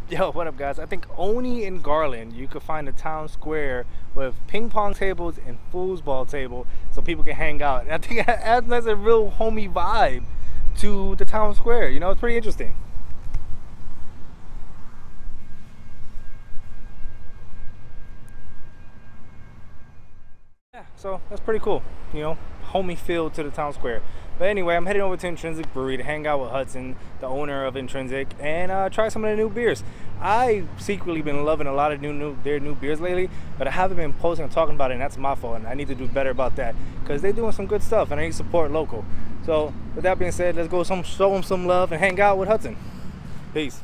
Yo, what up, guys? I think only in Garland you could find a town square with ping pong tables and foosball table so people can hang out. And I think it adds a real homey vibe to the town square. You know, it's pretty interesting. Yeah, so that's pretty cool. You know, homey feel to the town square. But anyway, I'm heading over to Intrinsic Brewery to hang out with Hudson, the owner of Intrinsic, and try some of the new beers. I secretly been loving a lot of their new beers lately, but I haven't been posting and talking about it, and that's my fault. And I need to do better about that because they're doing some good stuff, and I need to support local. So with that being said, let's go show them some love and hang out with Hudson. Peace.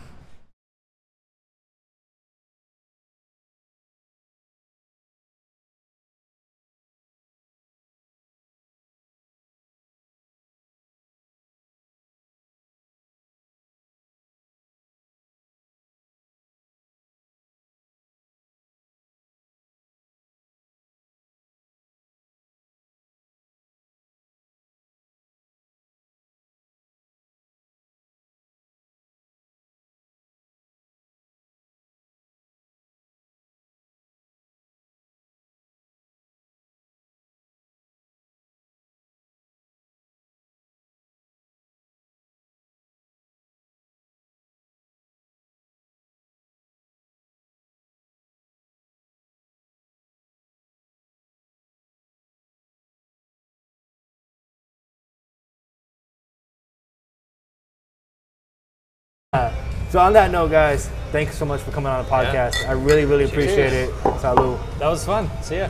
So on that note, guys, thank you so much for coming on the podcast. Yeah. I really, really appreciate it. Salud. That was fun. See ya.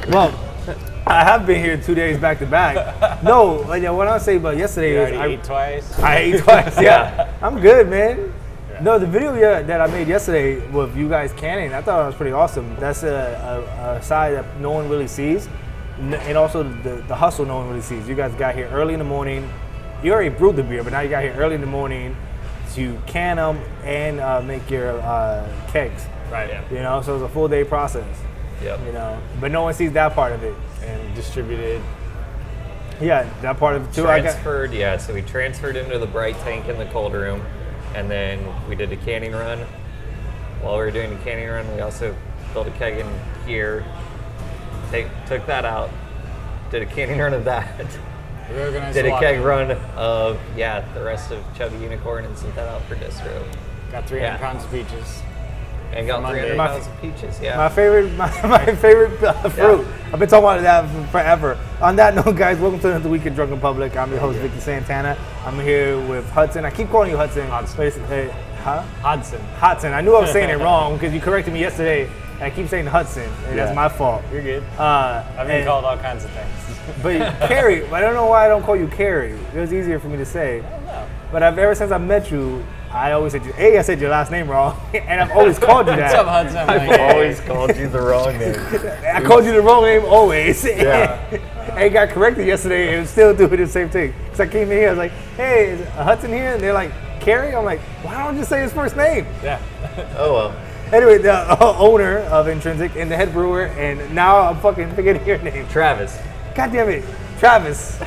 Well, I have been here 2 days back to back. No, like what I was saying about yesterday you is I ate twice. I ate twice. Yeah, I'm good, man. Yeah. No, the video that I made yesterday with you guys canning, I thought it was pretty awesome. That's a side that no one really sees, and also the hustle no one really sees. You guys got here early in the morning. You already brewed the beer, but now you got here early in the morning to can them and make your kegs. Right. Yeah. You know, so it's a full day process. Yep. You know, but no one sees that part of it. And distributed. Yeah, that part of it too. Transferred, yeah. So we transferred into the bright tank in the cold room, and then we did a canning run. While we were doing the canning run, we also built a keg in here. Took that out. Did a canning run of that. Did a keg run of, the rest of Chubby Unicorn and sent that out for distro. Got 300 pounds of peaches. And got 300 pounds of peaches, yeah. My favorite fruit. I've been talking about that forever. On that note, guys, welcome to another week of Drunken Public. I'm your host, Vicky Santana. I'm here with Hudson. I keep calling you Hudson. Hudson. Hudson. I knew I was saying it wrong because you corrected me yesterday. I keep saying Hudson, and that's my fault. You're good. I've been called all kinds of things. But Cary, I don't know why I don't call you Cary. It was easier for me to say. I don't know. But ever since I met you, I always said, I said your last name wrong, and I've always called you that. What's up, Hudson? I've always called you the wrong name. I called you the wrong name always. Yeah. I got corrected yesterday and still doing the same thing. Because I came in here, I was like, hey, is Hudson here? And they're like, Cary? I'm like, why don't you say his first name? Yeah. Oh, well. Anyway, the owner of Intrinsic and the head brewer, and now I'm fucking forgetting your name. Travis. God damn it. Travis.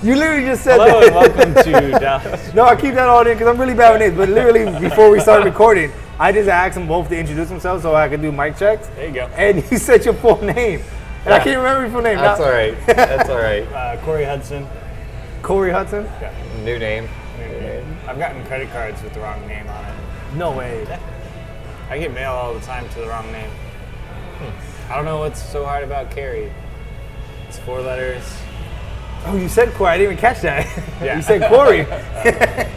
You literally just said Hello that. and welcome to Dallas. No, I keep that all in because I'm really bad with names. But literally, before we started recording, I just asked them both to introduce themselves so I could do mic checks. There you go. And you said your full name. And I can't remember your full name. That's all right. That's all right. Corey Hudson. Corey Hudson? Yeah. New name. I've gotten credit cards with the wrong name on it. No way. Yeah. I get mail all the time to the wrong name. I don't know what's so hard about Cary. It's 4 letters. Oh, you said Corey. I didn't even catch that. Yeah. You said Corey. Yeah.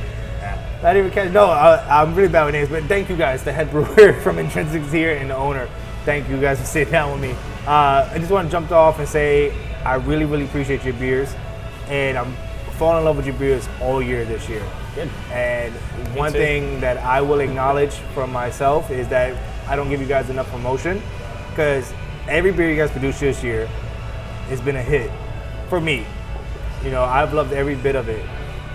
I didn't even catch. No, I'm really bad with names. But thank you guys, the head brewer from Intrinsic is here and the owner. Thank you guys for sitting down with me. I just want to jump off and say I really, really appreciate your beers. And I'm falling in love with your beers all year this year. Good. And one thing that I will acknowledge from myself is that I don't give you guys enough promotion because every beer you guys produced this year has been a hit for me. You know, I've loved every bit of it.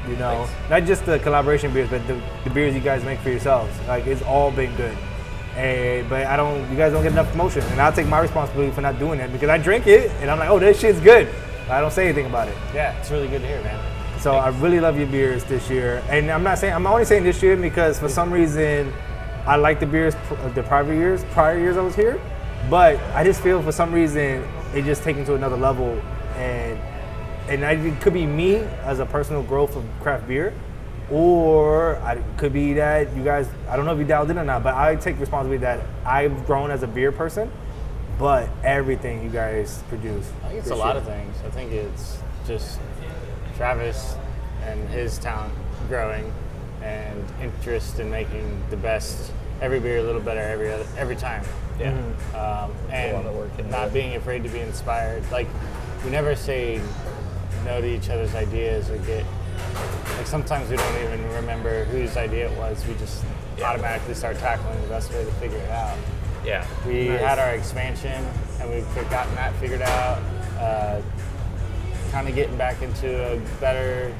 You know, not just the collaboration beers, but the beers you guys make for yourselves. Like, it's all been good. But you guys don't get enough promotion. And I'll take my responsibility for not doing that because I drink it and I'm like, oh, this shit's good. But I don't say anything about it. Yeah, it's really good to hear, man. So I really love your beers this year, and I'm only saying this year because for some reason I like the beers the prior years I was here, but I just feel for some reason it just taken to another level, and it could be me as a personal growth of craft beer, or it could be that you guys, I don't know if you dialed in or not, but I take responsibility that I've grown as a beer person, but everything you guys produce. I think it's a lot of things. I think it's just Travis and his talent growing and interest in making the best, every beer a little better every time. Yeah. And a lot of work in not there. being afraid to be inspired. Like, we never say no to each other's ideas or like sometimes we don't even remember whose idea it was. We just automatically start tackling the best way to figure it out. Yeah. We had our expansion and we've gotten that figured out. Kind of getting back into a better,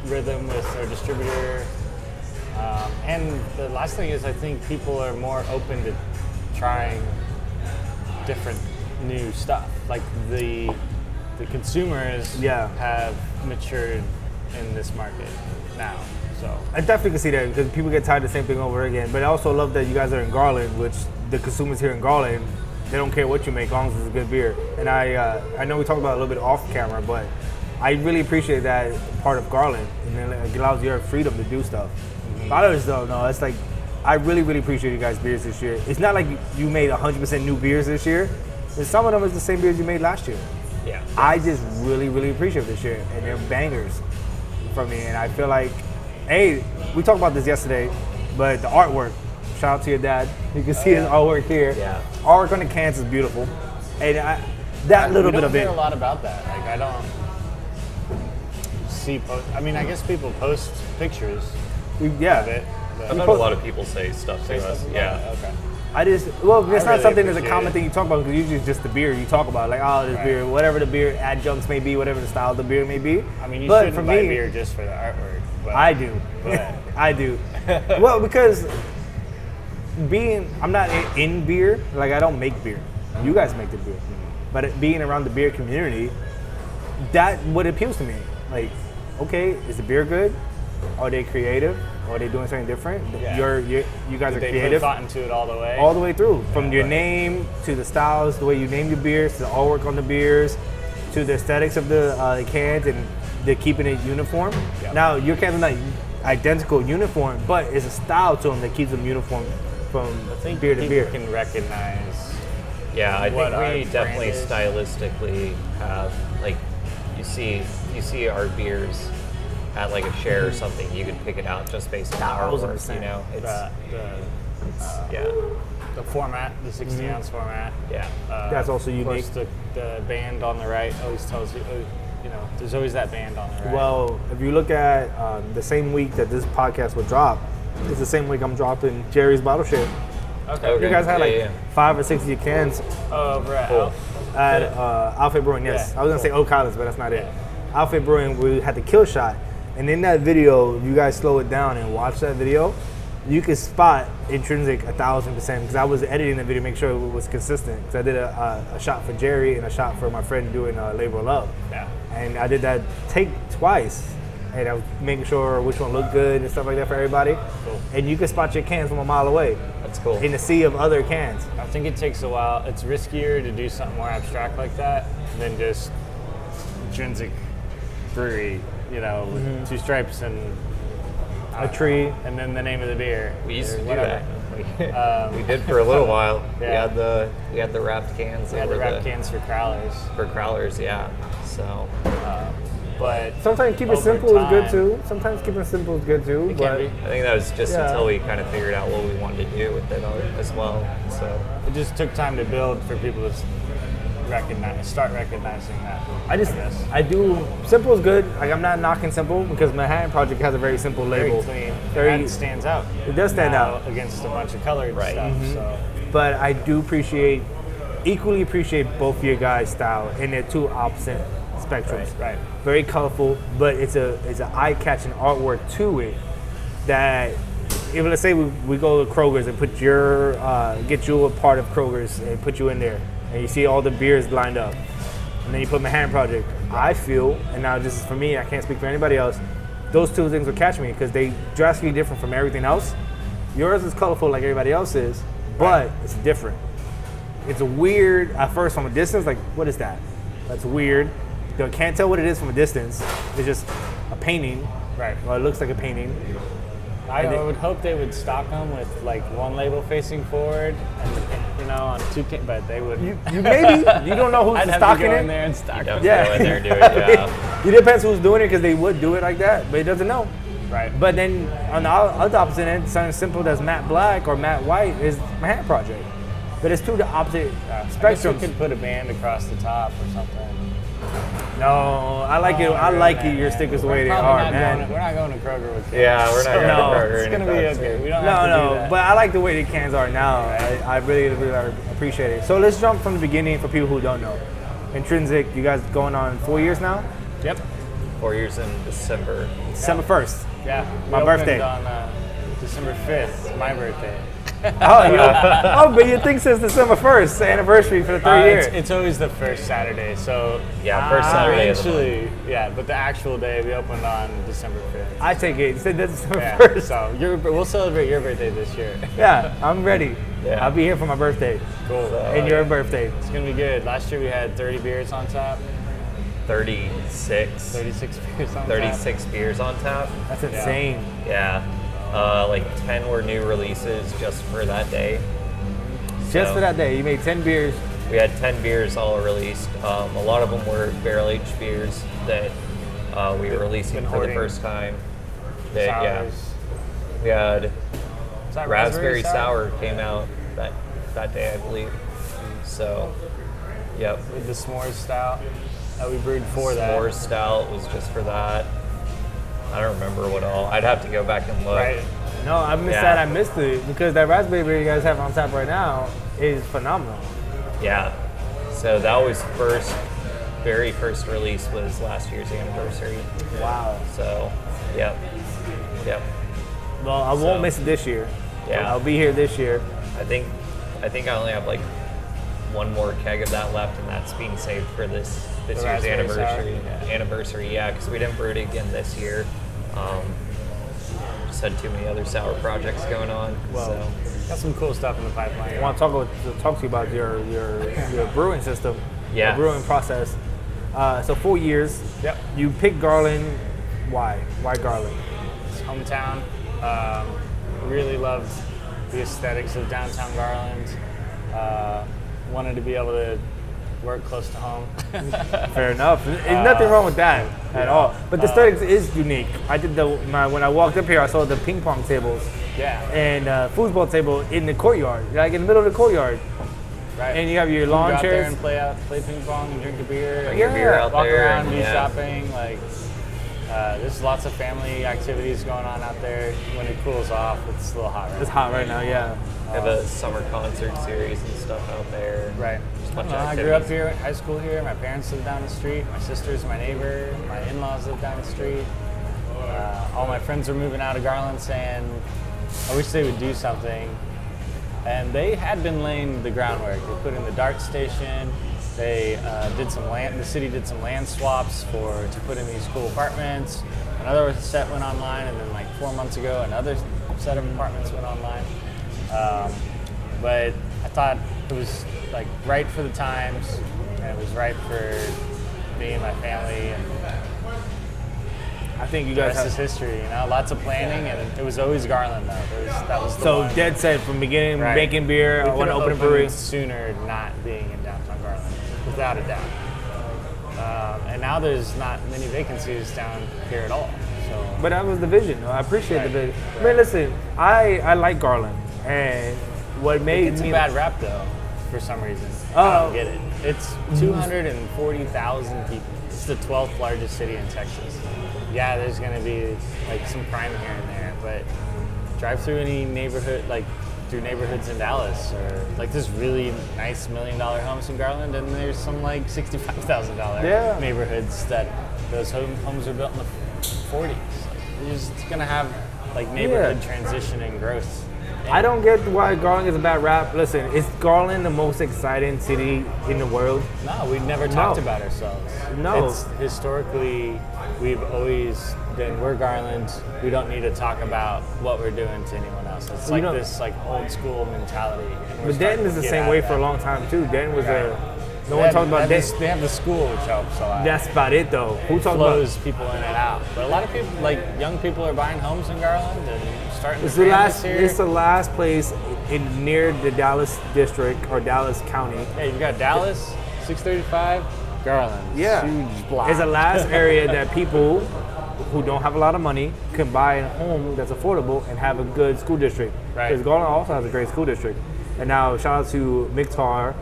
rhythm with our distributor. And the last thing is I think people are more open to trying different new stuff. Like the consumers have matured in this market now. So I definitely can see that because people get tired of the same thing over again. But I also love that you guys are in Garland, which the consumers here in Garland, they don't care what you make as long as it's a good beer. And I know we talked about it a little bit off camera, but I really appreciate that part of Garland, and then it allows you freedom to do stuff. Others though, no, it's like I really, really appreciate you guys' beers this year. It's not like you made 100% new beers this year. And some of them is the same beers you made last year. Yeah. I just really, really appreciate this year, and they're bangers for me. And I feel like, hey, we talked about this yesterday, but the artwork. Shout out to your dad. You can see his artwork here. Yeah. Artwork on the cans is beautiful, and that little bit of We it. don't hear a lot about that. Like I don't see I mean, I guess people post pictures of it. I've had a lot of people say stuff to us. Yeah. Okay. It's I not really something that's a appreciate common it. thing you talk about because usually it's just the beer you talk about. Like, oh, this Right. beer, whatever the beer adjuncts may be, whatever the style of the beer may be. I mean, you But shouldn't for buy me, beer just for the artwork. But I do. But I do. Well, because I'm not in beer. Like, I don't make beer. You guys make the beer. But being around the beer community, that what appeals to me. Like, okay, is the beer good? Are they creative? Are they doing something different? Yeah. You guys are they creative put thought into it all the way. all the way through, from Yeah, your right. name to the styles, the way you name your beers, to the artwork on the beers, to the aesthetics of the cans, and they're keeping it uniform. Yeah. Now your cans are not identical uniform, but it's a style to them that keeps them uniform from I think beer to people beer. can recognize. Yeah, I What think our we definitely brand is. stylistically have, like, you see our beers at like a share or something, you could pick it out just based on the artwork, 1000%. you know? It's, yeah, The format, the 60 ounce format. yeah. That's also Of course, unique. the band on the right always tells you, there's always that band on the right. Well, if you look at the same week that this podcast will drop, it's the same week I'm dropping Jerry's Bottle Share. okay. Okay. You guys had like Yeah. 5 or 6 of your cans Over at Cool. at Outfit Brewing, yes. Yeah, I was gonna say Oak Islands, but that's not it. Outfit Brewing, we had the kill shot, and in that video, if you guys slow it down and watch that video, you can spot Intrinsic 1000% because I was editing the video to make sure it was consistent. Because I did a shot for Jerry and a shot for my friend doing Labor of Love, Yeah. and I did that take twice, and I was making sure which one looked good and stuff like that for everybody. Cool. And you can spot your cans from a mile away That's cool. in a sea of other cans. I think it takes a while. It's riskier to do something more abstract like that than just Intrinsic Brewery, with 2 stripes and A tree. and then the name of the beer. We used or to do whatever. that. We did for a little while. Yeah. We had the wrapped cans. We had that the were wrap cans for crowlers, for crowlers, yeah. So but Sometimes keep it over simple is good time- too. Sometimes keeping it simple is good too. It but can be. I think that was just Yeah. until we kind of figured out what we wanted to do with it as well. So It just took time to build for people to start recognizing that. I guess. simple is good. Like I'm not knocking simple because Manhattan Project has a very simple Very label. clean. Very- And that stands out. It does stand now out. against a bunch of colored Right. stuff. Mm-hmm. So But I do equally appreciate both of your guys' style, and they're two opposite spectrums. right. Very colorful, but it's an eye-catching artwork to it that. If let's say we go to Kroger's and put get you a part of Kroger's and put you in there, and you see all the beers lined up, and then you put Manhattan Project, I feel, and now this is for me, I can't speak for anybody else, those two things will catch me because they drastically different from everything else. Yours is colorful like everybody else's, but it's different. It's a weird, at first from a distance, like, what is that? That's weird. You can't tell what it is from a distance. It's just a painting. Right. Well, it looks like a painting. I would hope they would stock them with like one label facing forward, and on two. But they would. You maybe you don't know who's I'd have stocking to go it. in there and stock them. Yeah. Go in there and do it, yeah. It depends who's doing it because they would do it like that, but it doesn't know. Right. But then on the other opposite end, something simple as matte black or matte white is my hand project. But it's two the opposite I guess spectrums. you could put a band across the top or something. No, I like it. I like it. Your stickers the way they are, man. We're not going to Kroger with cans. Yeah, we're not going to Kroger. It's gonna be anytime okay. soon. We don't have to do that. But I like the way the cans are now. I really, really appreciate it. So let's jump from the beginning for people who don't know. Intrinsic, you guys going on 4 years now? Yep. 4 years in December. December 1st. Yeah. My We birthday. opened on December 5th, my birthday. But your thing says December 1st, the anniversary for the 3rd year. It's always the first Saturday, so Yeah, first Saturday of the month. eventually, yeah. But the actual day we opened on December 5th. I take it. You said that's December Yeah, 1st. so we'll celebrate your birthday this year. Yeah, I'm ready. Yeah. I'll be here for my birthday Cool. and your birthday. It's gonna be good. Last year we had 30 beers on tap, 36. 36 beers on tap. 36 beers on tap. That's insane. Yeah. Like 10 were new releases just for that day. Just So, for that day, you made 10 beers. We had 10 beers all released. A lot of them were barrel-aged beers that we were releasing Been for the hoarding. first time. That, yeah, Sours. we had Is that Raspberry Sour came out that day, I believe. So, yep. With the s'mores stout that we brewed for that. S'mores Stout was just for that. I don't remember what all. I'd have to go back and look. Right. No, I missed Yeah. that. I missed it because that raspberry beer you guys have on tap right now is phenomenal. Yeah. So that was very first release was last year's anniversary. Wow. So, yep. Well, I won't So, miss it this year. yeah. I'll be here this year. I think I only have like one more keg of that left, and that's being saved for this year's raspberry anniversary. sour? Anniversary, yeah, because we didn't brew it again this year. Just had too many other sour projects going on. So Got some cool stuff in the pipeline. I want to talk to you about your brewing system, Yeah. your brewing process. So 4 years. Yep. You picked Garland. Why? Why Garland? It's hometown. Really loved the aesthetics of downtown Garland. Wanted to be able to work close to home. Fair enough. There's nothing wrong with that at all. But the aesthetics is unique. I did when I walked up here, I saw the ping pong tables Yeah. and foosball table in the courtyard, like in the middle of the courtyard. Right. And you have your You lawn go out there chairs. and play ping pong and drink a beer. Drink your beer out walk there around, and, do yeah. shopping. Like, there's lots of family activities going on out there. When it cools off, it's a little hot right It's now. hot right now, yeah. we have a summer concert series and stuff out there. Right. Just a bunch of I grew up activities. here, high school here. My parents live down the street. My sister's my neighbor. My in-laws live down the street. All my friends are moving out of Garland saying, I wish they would do something. And they had been laying the groundwork. They put in the dart station. They did some land. The city did some land swaps to put in these cool apartments. Another set went online, and then like 4 months ago, another set of apartments went online. But I thought it was like right for the times, and it was right for me and my family, and I think you the guys rest is have. history. You know, lots of planning, and it was always Garland though. That was the So one. dead set from beginning, Right. making beer. We I want to could've open a opened brewery. sooner, not being in downtown Garland, without a doubt. And now there's not many vacancies down here at all. So But that was the vision. I appreciate the Right. vision. I mean, listen, I like Garland, and what made it's me a bad rap though, for some reason. Oh. I don't get it. It's 240,000 people. It's the 12th largest city in Texas. Yeah, there's gonna be like some crime here and there, but drive through any neighborhood, like through neighborhoods in Dallas, or like there's really nice $1 million homes in Garland, and there's some like $65,000 Yeah. neighborhoods that those homes were built in the 40s. Like, you're just gonna have like neighborhood transition and growth. I don't get why Garland is a bad rap. Listen, is Garland the most exciting city in the world? No, we've never talked about ourselves. No. It's historically, we've always been, we're Garland. We don't need to talk about what we're doing to anyone else. It's like this like old school mentality. But Denton is the same way for a long time too. Denton was no one talked about Denton. They have the school, which helps a lot. That's about it though. Who talks about? Flows people in and out. But a lot of people, like young people, are buying homes in Garland and starting. It's to it's the last place in near the Dallas district or Dallas County. Yeah, you've got Dallas, 635, Garland. Yeah, huge block. It's the last area that people who don't have a lot of money can buy a home that's affordable and have a good school district. Right. Because Garland also has a great school district. And now shout out to Miktar,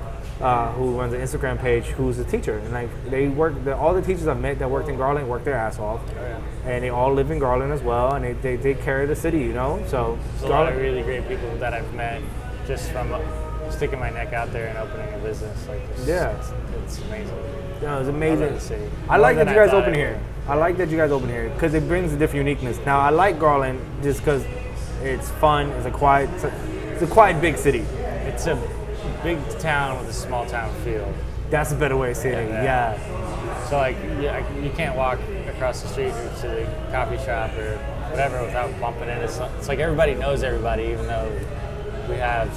who runs an Instagram page, who's a teacher. And like they work, all the teachers I've met that worked in Garland worked their ass off. Oh, yeah. And they all live in Garland as well, and they take care of the city, you know. So there's a lot of really great people that I've met just from sticking my neck out there and opening a business like this. Yeah, it's amazing. No, it's amazing. I love the city. I like that you guys open would. here. I like that you guys open here because it brings a different uniqueness. Now I like Garland just because it's fun. It's a quiet big city. It's a big town with a small town feel. That's a better way of saying it. Yeah. So like, you can't walk across the street or to the coffee shop or whatever without bumping in. It's like everybody knows everybody, even though we have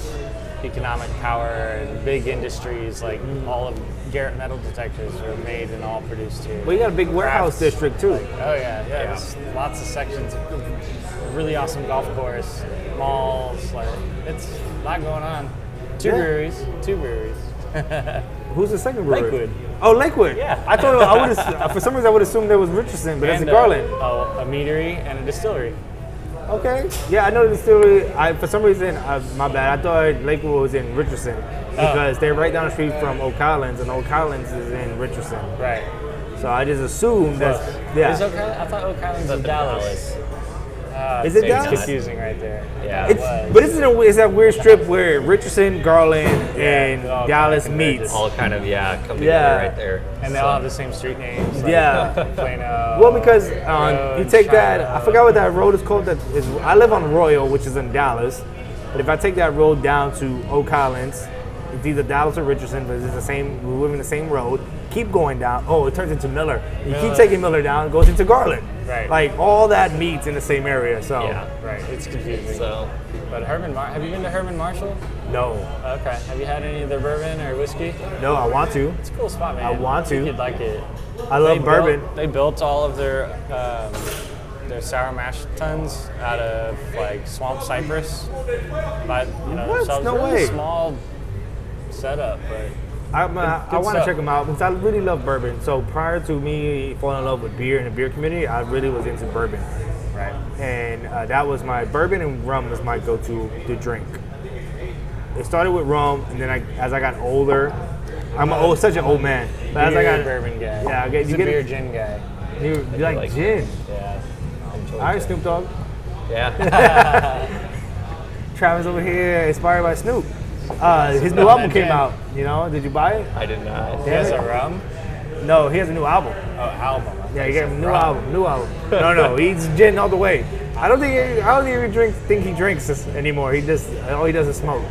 economic power and big industries. Like all of Garrett metal detectors are made and all produced here. Well, you got a big warehouse district too. Oh yeah. There's lots of sections. A really awesome golf course, malls. Like it's a lot going on. Two breweries. Who's the second brewery? Lakewood. Oh, Lakewood. Yeah. I thought I would. For some reason, I would assume there was Richardson, but that's in Garland. A meadery and a distillery. Okay. Yeah, I know the distillery. For some reason, my bad. I thought Lakewood was in Richardson because they're right down the street from Oak Islands, and Oak Islands is in Richardson. Right. So I just assumed that's Is Oak Island? I thought Oak Island's in Dallas. Is it It's Dallas? confusing right there. Yeah. But it's that weird strip where Richardson, Garland, and Dallas meets. All kind of come together right there. And they all have the same street names. Like Plano. Well, because Road, you take that, China. I forgot what that road is called. I live on Royal, which is in Dallas. But if I take that road down to Oak Islands, it's either Dallas or Richardson, but it's the same. We live in the same road. Keep going down. Oh, it turns into Miller. You keep taking Miller down, it goes into Garland. Right. Like all that meets in the same area. So Right. It's confusing. So, But have you been to Herman Marshall? no, Okay. Have you had any of their bourbon or whiskey? no, I want to. It's a cool spot, man. I want to. think you'd like it. I love bourbon. They built all of their sour mash tuns out of like swamp cypress. But What? so it's No really way. small setup, but I good want to stuff. check them out because I really love bourbon. So prior to me falling in love with beer in the beer community, I really was into bourbon. right. And that was my bourbon and rum was my go-to to drink. It started with rum, and then as I got older, I'm such an old man. But as I You're got a bourbon guy. yeah, He's a beer gin guy. you like gin. Yeah. enjoy All right, it. Snoop Dogg. Yeah. Travis over here, inspired by Snoop. His new about album that came gin. out. You know, did you buy it? I did not. He has a rum. No, he has a new album. Oh, album. Yeah, he got a new album. New album. No, he's gin all the way. I don't think he drinks this anymore. All he does is smoke.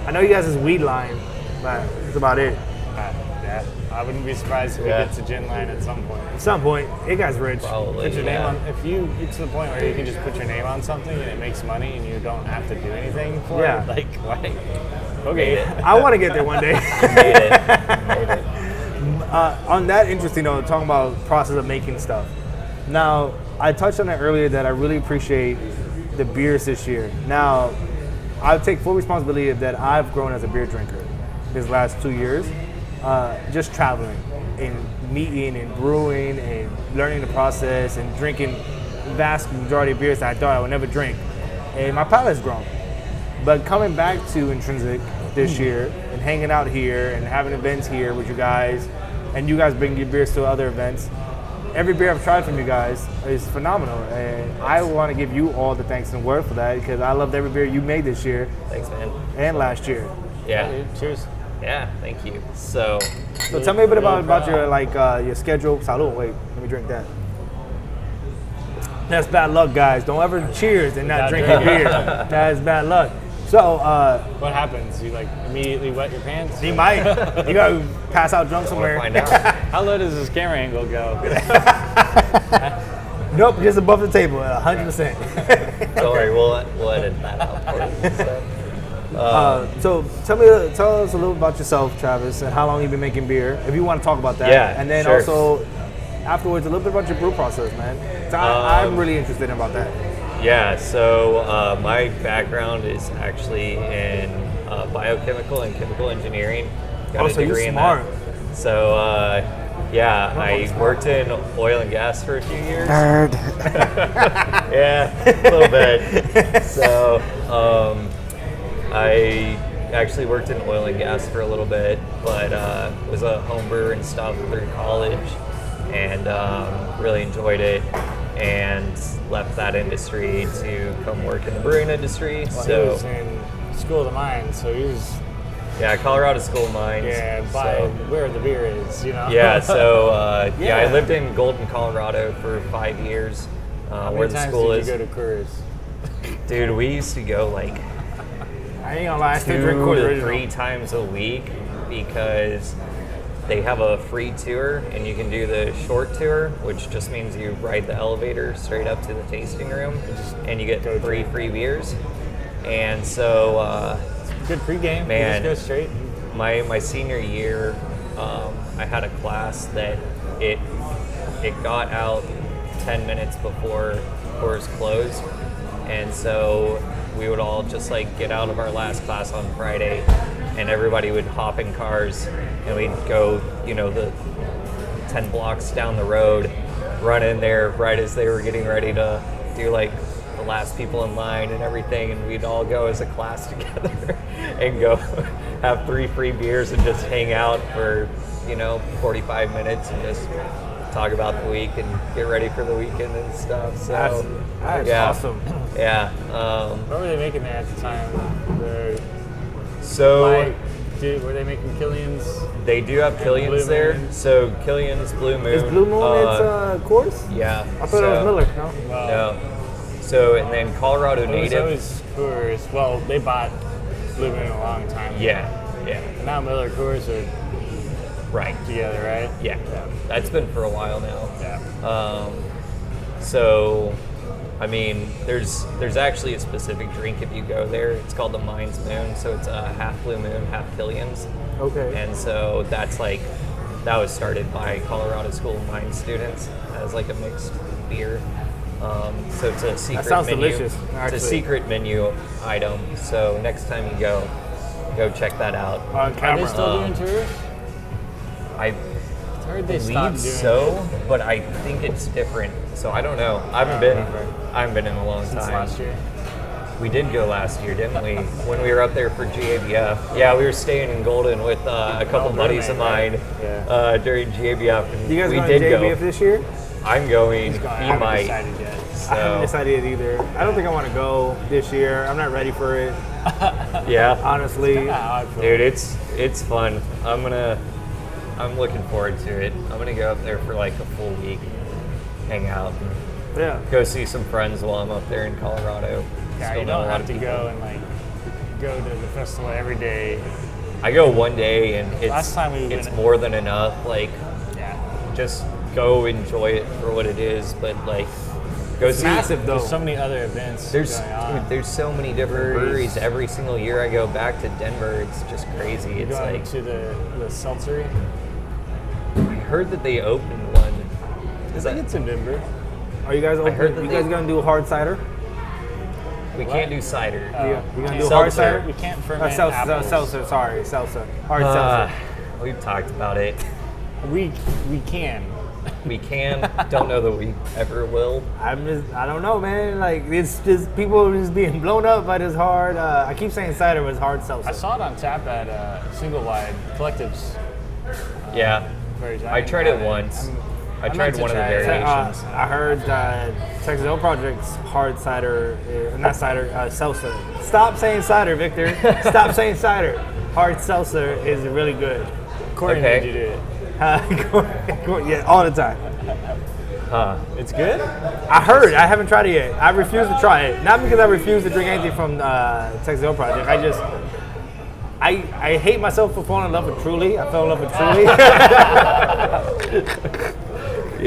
I know he has his weed line, but that's about it. Yeah. I wouldn't be surprised if he gets a gin line at some point. At some point, it guy's rich. Probably. Put your name on. If you get to the point where you can just put your name on something and it makes money and you don't have to do anything for Yeah. it, like why? Okay. I want to get there one day. Made it. On that interesting note, talking about process of making stuff. Now, I touched on it earlier that I really appreciate the beers this year. Now, I take full responsibility of that I've grown as a beer drinker these last 2 years, just traveling and meeting and brewing and learning the process and drinking vast majority of beers that I thought I would never drink. And my palate's grown. But coming back to Intrinsic this year and hanging out here and having events here with you guys, and you guys bring your beers to other events, every beer I've tried from you guys is phenomenal. And I want to give you all the thanks and word for that because I loved every beer you made this year Thanks, man. and last year. Yeah. Dude, cheers. Yeah. Thank you. So, So tell me a bit about your your schedule. Salud. Wait, let me drink that. That's bad luck, guys. Don't ever cheers and not drink your beer. That is bad luck. So, What happens? You like immediately wet your pants? you might. You gotta pass out drunk I want to somewhere. find out. How low does this camera angle go? Nope, just above the table, 100%. Don't worry, we'll edit that out for you. So tell us a little about yourself, Travis, and how long you've been making beer, if you want to talk about that. Yeah, And then sure. also, afterwards, a little bit about your brew process, man. So I'm really interested about that. Yeah, so my background is actually in biochemical and chemical engineering. Got Oh, a so you're degree in smart. that. So yeah, I worked in oil and gas for a few years. Nerd. Yeah, a little bit. So I actually worked in oil and gas for a little bit, but was a home brewer and stuff through college, and really enjoyed it, and left that industry to come work in the brewing industry. Well, So he was in School of the Mines, so he was yeah, Colorado School of Mines. by so, where the beer is, you know. yeah, so yeah, I Yeah. lived in Golden, Colorado for 5 years, How where many the times school did is. you go to Coors? Dude, we used to go like I ain't gonna lie, I still drink 2 Coors to Original. 3 times a week because they have a free tour, and you can do the short tour, which just means you ride the elevator straight up to the tasting room, and you get 3 free beers. And so Good pregame. Man. You just go straight. my senior year, I had a class that it got out 10 minutes before course closed, and so we would all just like get out of our last class on Friday, and everybody would hop in cars, and we'd go, you know, the 10 blocks down the road, run in there right as they were getting ready to do like the last people in line and everything, and we'd all go as a class together and go have 3 free beers and just hang out for, you know, 45 minutes and just talk about the week and get ready for the weekend and stuff. So That's yeah, awesome. yeah. What were they making there at the time? So Were they making Killian's? they do have Blue Killian's there. Moon. So Killian's, Blue Moon. Is Blue Moon it's Coors? Yeah. I thought it was Miller. No. Well, No. So and then Colorado It was Native. always Coors. Well, they bought Blue Moon a long time ago. Yeah. Yeah. And now Miller Coors are Right. together, right? Yeah. That's been for a while now. Yeah. So, I mean, there's actually a specific drink if you go there. It's called the Mines Moon. So it's half Blue Moon, half Killian's. Okay. And so that was started by Colorado School of Mines students as like a mixed beer. So it's a secret sounds menu. delicious, actually. It's a secret menu item. So next time you go check that out. On Are camera. they still doing tours? I I heard they stopped believe doing so, it but I think it's different. So I don't know. I haven't been in a long since time. last year. We did go last year, didn't we? When we were up there for GABF. Yeah, we were staying in Golden with a couple buddies of mine Yeah. during GABF. And You guys we going did to JBF go. this year? I'm going. I He haven't might. decided yet. I haven't So decided either. I don't think I want to go this year. I'm not ready for it, yeah, honestly. How I feel. dude, it's fun. I'm looking forward to it. I'm gonna go up there for like a full week, hang out, and Yeah. go see some friends while I'm up there in Colorado. Yeah, Still you know a don't lot have of to people. go and like go to the festival every day. I go one day and Last time we it's went- more than enough. Like, Yeah. just go enjoy it for what it is. But like, go see. Massive though. There's so many other events There's going on. dude, there's so many different breweries. Every single year I go back to Denver. It's just crazy. You're It's going like to the seltzery. I heard that they opened one. I think it's in Denver. Are you guys heard open? that You guys they- gonna do hard cider? We can't do cider. Yeah. You gonna can't- do hard Seltzer. cider? We can't ferment Seltzer. apples. Seltzer. Sorry, seltzer. Hard Uh, seltzer. we've talked about it. We can. We can. Don't know that we ever will. I don't know, man. Like it's just people are just being blown up by this hard. I keep saying cider, but it's hard seltzer. I saw it on tap at Single Wide Collectives. Yeah. I tried it once. I meant tried to one of the try it. variations. I heard Texas Ale Project's hard cider, not cider, seltzer. Stop saying cider, Victor. Stop saying cider. Hard seltzer is really good. Corey Okay. made you do it. Yeah, all the time. It's good? I heard. I haven't tried it yet. I refuse to try it. Not because I refuse to drink anything from Texas Ale Project. I hate myself for falling in love with Truly. I fell in love with Truly.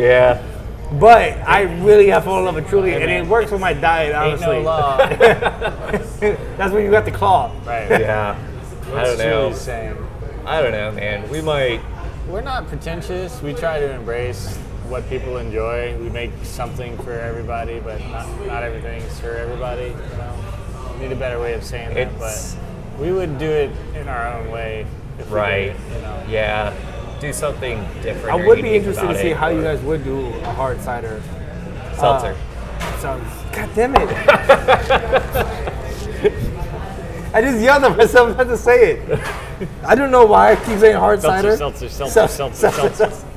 Yeah. But I really have fallen in love with Truly, and it works with my diet, Ain't honestly. no law. That's when you got the claw. Right. Yeah. I don't know. Truly's saying? I don't know, man. We might. We're not pretentious. We try to embrace what people enjoy. We make something for everybody, but not everything's for everybody. You know, we need a better way of saying that, It's- but we would do it in our own way. If we Right. did it, you know. Yeah. Do something different. I or would be unique interested to about see it, how you or guys would do a hard cider. seltzer. God damn it. I just yelled at myself not to say it. I don't know why I keep saying hard cider. Seltzer.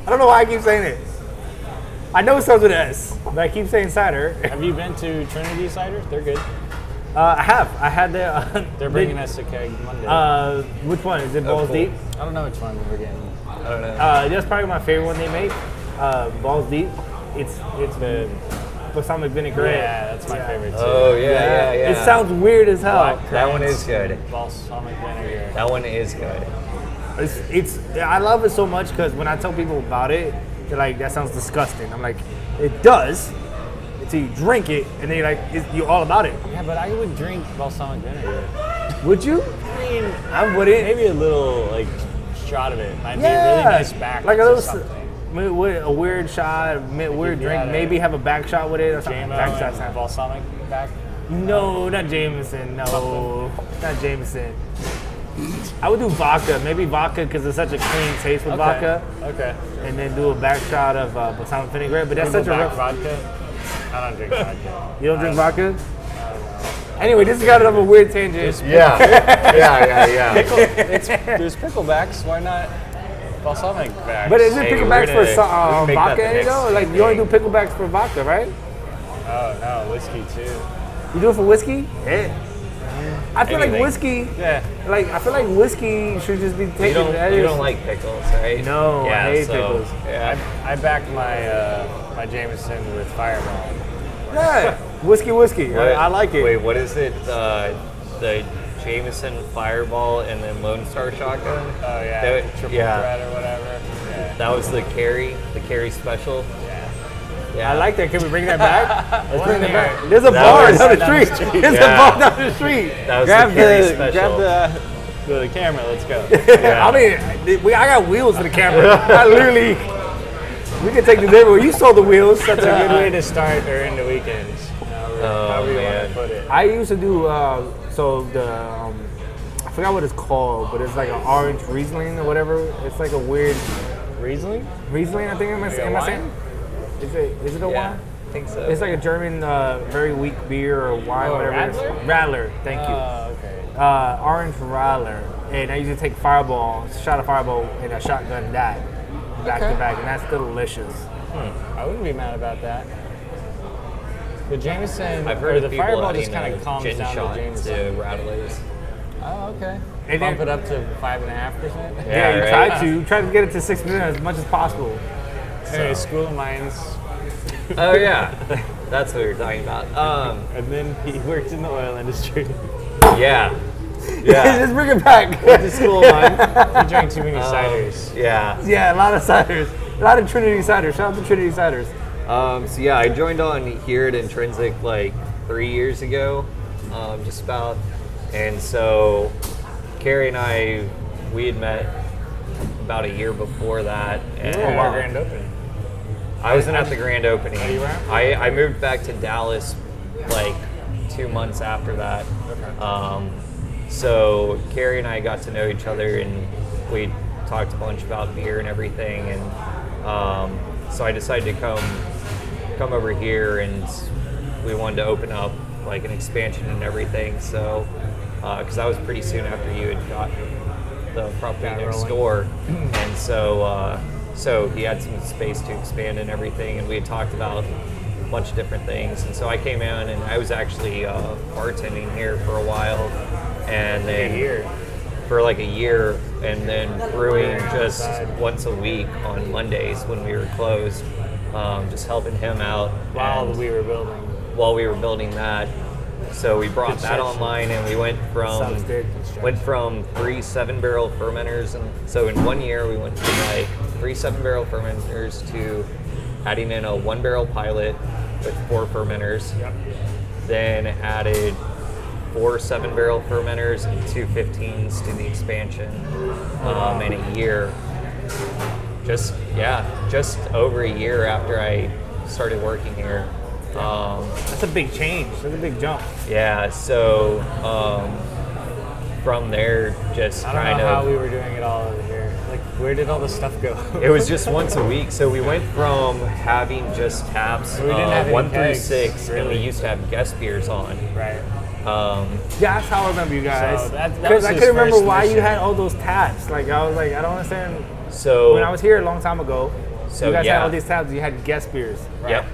I don't know why I keep saying it. I know it starts with S, but I keep saying cider. Have you been to Trinity Cider? They're good. I have. I had the. They're bringing us a keg Monday. Which one? Is it Balls cool. Deep? I don't know which one we're getting. I don't know. That's probably my favorite one they make. Balls Deep. It's the balsamic vinaigrette. Yeah, that's my favorite too. Oh yeah. It sounds weird as hell. Black That one currants, is good. Balsamic vinegar. That one is good. I love it so much because when I tell people about it, they're like, that sounds disgusting. I'm like, it does until you drink it, and then you're like, you're all about it. Yeah, but I would drink balsamic vinegar. Would you? I mean, I wouldn't. maybe a little like shot of it might be a really nice back. like a to little, something. a weird shot, weird drink. Yeah, Maybe have a back shot with it or something. JMO Back shot and sound. balsamic back. No, not Jameson. No, not Jameson. I would do vodka. Maybe vodka because it's such a clean taste with vodka. Okay. And then do a back shot of balsamic vinaigrette. But that's Triple such a back rough. vodka. I don't drink vodka. You don't drink vodka? Anyway, this has got on a weird tangent. Yeah. Yeah. There's picklebacks. Why not balsamic backs? But is it Hey, picklebacks we're for gonna make that vodka the in it next though? Like you only do picklebacks for vodka, right? Oh no, whiskey too. You do it for whiskey? Yeah. I feel Anything. like whiskey. Yeah. Like I feel like whiskey should just be taken. You don't like pickles, right? No, I hate pickles. Yeah. I back my my Jameson with Fireball. Yeah, whiskey. I like it. Wait, what is it? The Jameson Fireball and then Lone Star Shotgun? Oh yeah, That- triple yeah. threat or whatever. Yeah. That was the Cary special. Yeah. I like that. Can we bring that back? Let's bring that back. There's a That bar was- down the down the street. street. There's a Yeah. bar down the street. That was grab the Cary the special. grab The camera. Let's go. Yeah. I mean, I got wheels for the camera. I literally. We can take this everywhere. You sold the wheels. That's That's a a good way to start or end the weekends. However you want man. to put it. I used to do I forgot what it's called, but it's like an orange Riesling or whatever. It's like a weird Riesling? Riesling. I think am I a saying? wine? Is it a Yeah, wine? I think so. It's like a German, very weak beer or wine, Oh, whatever. it is. Radler. Thank you. Okay. Orange Radler, and I used to take Fireball, shot of Fireball, and a shotgun that back to back, and that's delicious. I wouldn't be mad about that. The Jameson, I've or heard the of people Fireball adding just kind of calms gin down shot the to Jameson. Rattlers. Oh, okay. And Bump then- it up to 5.5%. Yeah, you right. try to get it to 6% as much as possible. Anyway, school of mines. Oh yeah, that's what we were talking about. And then he worked in the oil industry. Yeah. Yeah. Just bring it back. To school of mine. He drank too many ciders. Yeah. Yeah, a lot of ciders, a lot of Trinity ciders. Shout out to Trinity ciders. So yeah, I joined on here at Intrinsic like 3 years ago, just about. And so Cary and I, we had met about a year before that. And Oh, wow. Grand opening. I wasn't at the grand opening. Oh, you weren't? I moved back to Dallas like 2 months after that. So Cary and I got to know each other, and we talked a bunch about beer and everything. And so I decided to come over here, and we wanted to open up like an expansion and everything. So because that was pretty soon after you had got the property next rolling. door, and so he had some space to expand and everything, and we had talked about a bunch of different things. And so I came in, and I was actually bartending here for a while, and then for like a year, and then brewing just once a week on Mondays when we were closed. just helping him out While and we were building. while we were building that. So we brought that Construction. online, and we went from Construction. 3 7-barrel fermenters, and so in 1 year we went from like 3 7-barrel fermenters to adding in a 1-barrel pilot with 4 fermenters. Yep. Then added 4 7-barrel fermenters and 2 15s to the expansion in a year. Just over a year after I started working here. That's a big change. That's a big jump. Yeah, so from there, just I don't kind know how we of, were doing it all over here. Like, where did all the stuff go? it was just once a week. So we went from having just taps We didn't have any 1 through kegs, 6, and we really. used to have guest beers on. Right. Yeah, that's how I remember you guys. So that Because was I his couldn't remember first why you mission. had all those tabs. Like, I was like, I don't understand. So When I was here a long time ago, So, you guys had yeah. all these tabs. You had guest beers. Yep.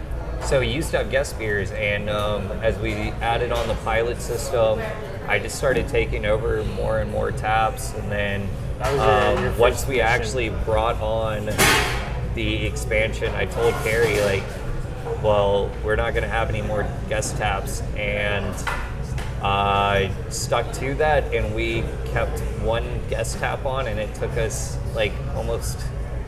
So we used to have guest beers, and as we added on the pilot system, I just started taking over more and more taps, and then That was your once first we mission. actually brought on the expansion, I told Cary, like, well, we're not going to have any more guest taps, and I stuck to that, and we kept one guest tap on, and it took us like almost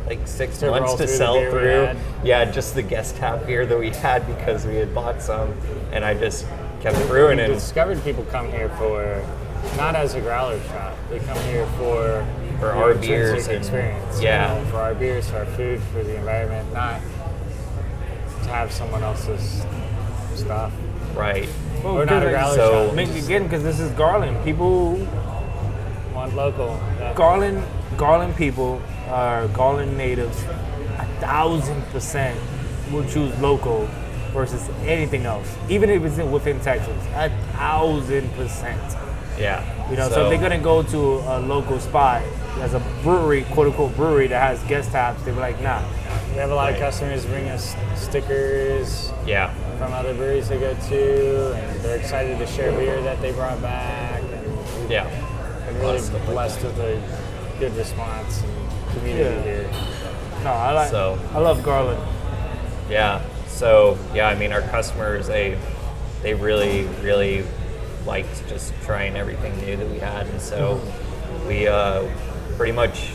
like 6 To months roll to through the sell beer we through. had. Yeah, just the guest tap beer that we had because we had bought some, and I just kept brewing We it. discovered people come here for, not as a growler shop, they come here for the our intrinsic beers and- experience. yeah. You know, for our beers, for our food, for the environment, not to have someone else's stuff. Right. We're not a growler So- shop. Make again, because this is Garland. People, Want local. Yeah. Garland people are Garland natives. 1,000% will choose local versus anything else, even if it's within Texas. 1,000%. Yeah. You know, so if they're gonna go to a local spot as a brewery, quote unquote brewery that has guest taps, they're like, nah. We have a lot of Right. customers bring us stickers Yeah. from other breweries they go to, and they're excited to share beer that they brought back. And Yeah. I'm A lot really of stuff like blessed with a good response and community Yeah. here. No, So- I love Garland. Yeah. So yeah, I mean, our customers, they really liked just trying everything new that we had, and so we pretty much,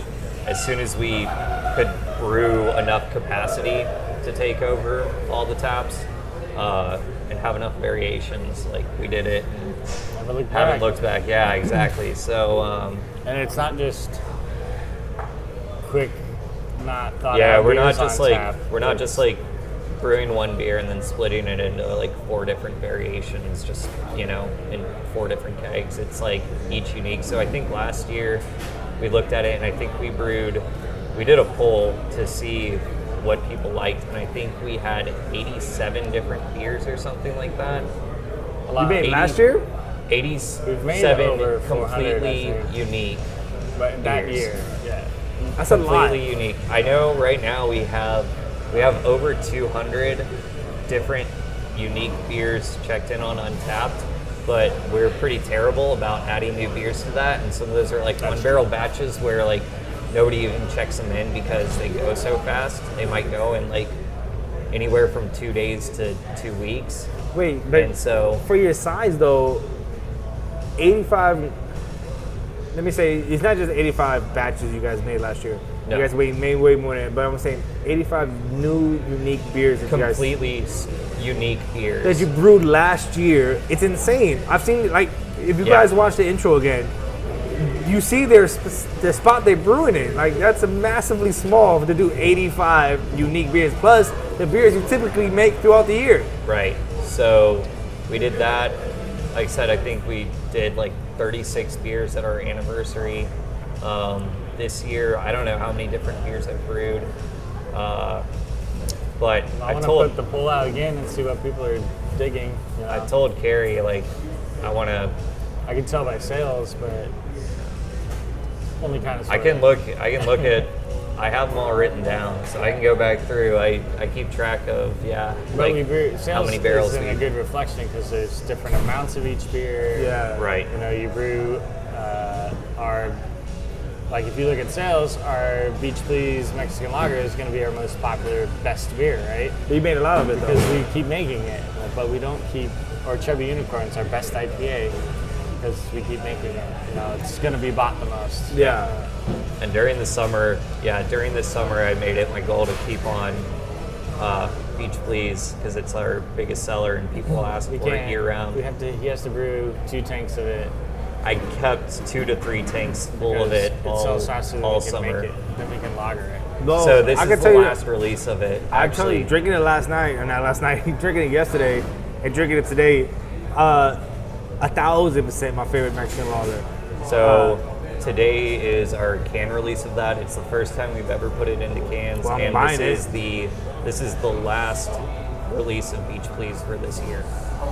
as soon as we could brew enough capacity to take over all the taps and have enough variations, like we did it and Never look haven't back. looked back. Yeah, exactly. So And it's not just quick, not thought yeah, out we're not beers just on like tap. brewing one beer and then splitting it into like 4 different variations, just, you know, in 4 different kegs. It's like each unique. So I think last year we looked at it, and I think we did a poll to see what people liked, and I think we had 87 different beers or something like that. A lot. You made 80 last year? We've made 87 over 400, completely I think. unique. But that beers. year, yeah. That's a lot. Completely unique. I know right now we have over 200 different unique beers checked in on Untapped, but we're pretty terrible about adding new beers to that, and some of those are like That's 1-barrel batches where like nobody even checks them in because they go so fast. They might go in like anywhere from 2 days to 2 weeks. Wait, but And so for your size though, 85. Let me say it's not just 85 batches you guys made last year. No. You guys made way more than that. But I'm saying 85 new unique beers that you guys completely unique beers. that you brewed last year. It's insane. I've seen like if you Yeah. guys watch the intro again, you see the spot they're brewing in. Like that's a massively small to do 85 unique beers plus the beers you typically make throughout the year. Right. So we did that. Like I said, I think we did like 36 beers at our anniversary this year. I don't know how many different beers I've brewed, but I I want to told put the poll out again and see what people are digging. You know? I told Cary, like, I want to. I can tell by sales, but only kind of. I can look at. I have them all written down, so I can go back through. I keep track of But like we brew, sales how many barrels isn't we. a good reflection because there's different amounts of each beer. Yeah. Right. You know, you brew our like if you look at sales, our Beach Please Mexican Lager is going to be our most popular, best beer, right? But you made a lot of it though. Because we keep making it, but we don't keep. Or Chubby Unicorn's our best IPA because we keep making it. You know, it's going to be bought the most. Yeah. And during the summer, I made it my goal to keep on Beach Please because it's our biggest seller and people ask for it year round. He has to brew 2 tanks of it. I kept 2 to 3 tanks full of it all summer. Then we can lager it. No, So this is the last release of it. I tell you, drinking it last night, or not last night, drinking it yesterday, and drinking it today, 1,000% my favorite Mexican lager. So today is our can release of that. It's the first time we've ever put it into cans, Well, I'm and buying this is the last release of Beach Please for this year.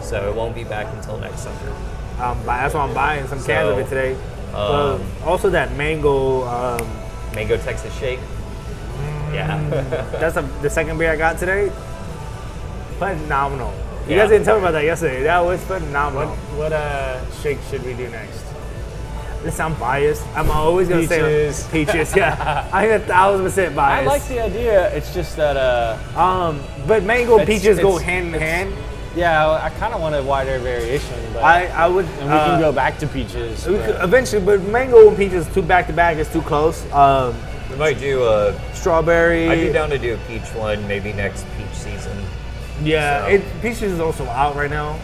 So it won't be back until next summer. That's why I'm buying some cans of it today. Also that mango. Mango Texas Shake. Yeah. That's the second beer I got today. Phenomenal. You guys didn't tell me about that yesterday. That was phenomenal. What shake should we do next? Listen, I'm biased. I'm always gonna say peaches. Yeah, I'm 1,000% biased. I like the idea. It's just that. But mango and peaches go hand in hand. Yeah, I kind of want a wider variation. But I would. And we can go back to peaches. We could eventually, but mango and peaches back to back is too close. We might do a strawberry. I'd be down to do a peach one maybe next peach season. Yeah, So. peaches is also out right now.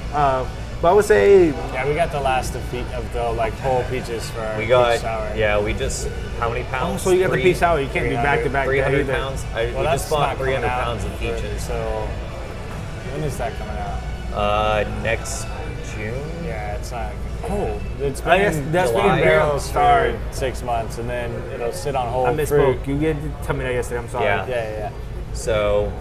But I would say Yeah, we got the last of the like whole peaches for our We got peach sour. yeah. We just how many pounds? so you got the peach sour. You can't be back to back. 300 pounds. We Well, that's just bought not coming 300 out pounds of peaches. So when is that coming out? Next June. Yeah, it's not. Oh, It's I guess been that's July. in barrels Sorry. for 6 months, and then it'll sit on hold. I misspoke. fruit. You did tell me that yesterday. I'm sorry. Yeah. Yeah. So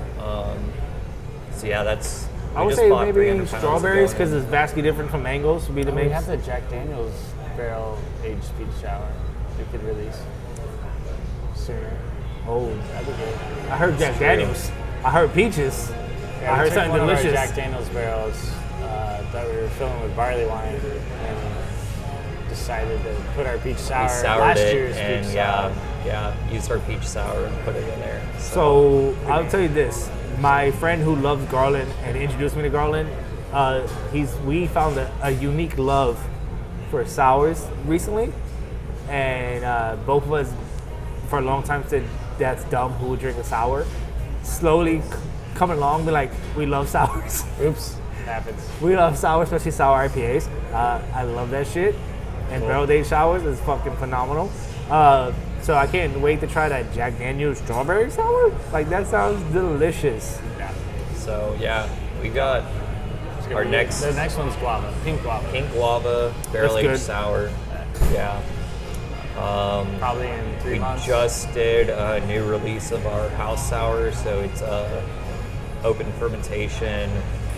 yeah, that's. I we would just say bought maybe 300 pounds strawberries of because it's vastly different from mangoes. Would be the We mix. have the Jack Daniels barrel aged peach sour. We could release sooner. Oh, That'd be good. I heard Jack Daniels. I heard peaches. Yeah, I we heard took something one of our delicious. Jack Daniels barrels that we were filling with barley wine, and decided to put our peach sour, We soured last it year's and peach sour. used our peach sour and put it in there. So I'll tell you this: my friend who loves Garland and introduced me to Garland, we found a unique love for sours recently, and both of us for a long time said that's dumb. Who would drink a sour? Slowly coming along, be like, we love sours. Oops, happens. We love sour, especially sour IPAs. I love that shit. And barrel aged sours is fucking phenomenal. So I can't wait to try that Jack Daniel's strawberry sour. Like that sounds delicious. So yeah, we got our next The next one's guava, pink guava. pink guava barrel aged good. sour. Yeah. Probably in 3 We months. just did a new release of our house sour, so it's a open fermentation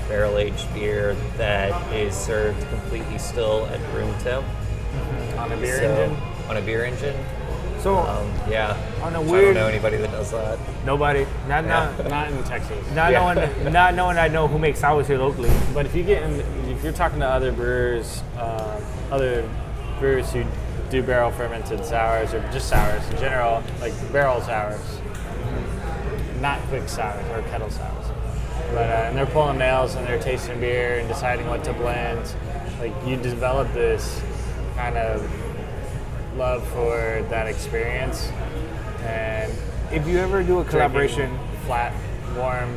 barrel aged beer that is served completely still at room temp. on a beer So- engine. On a beer engine. So Yeah. on a I weird, don't know anybody that does that. nobody, not Not in Texas. Yeah. knowing I know who makes sours here locally. But if you're talking to other brewers who do barrel fermented sours or just sours in general, like barrel sours, not quick sours or kettle sours. But and they're pulling nails and they're tasting beer and deciding what to blend. Like you develop this kind of love for that experience. And If you ever do a collaboration, drinking flat, warm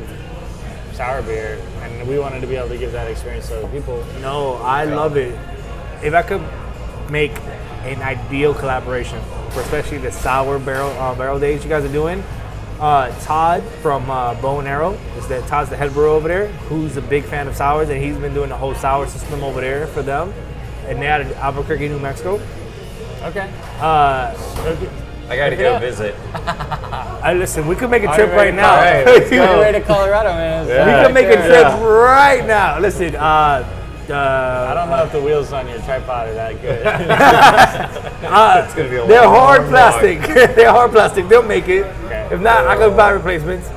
sour beer, and we wanted to be able to give that experience to other people. no, I love it. If I could make an ideal collaboration for especially the sour barrel days you guys are doing, Todd from Bow and Arrow Todd's the head brewer over there, who's a big fan of sours, and he's been doing the whole sour system over there for them, and they're out of Albuquerque, New Mexico. Okay. I gotta go visit. Listen, we could make a trip right now. All right, let's Go go. way to Colorado, man. We can make a trip right now. Listen, I don't know if the wheels on your tripod are that good. It's gonna be a they're long, hard long plastic. walk. They're hard plastic. They'll make it. Okay. If not, I can buy replacements.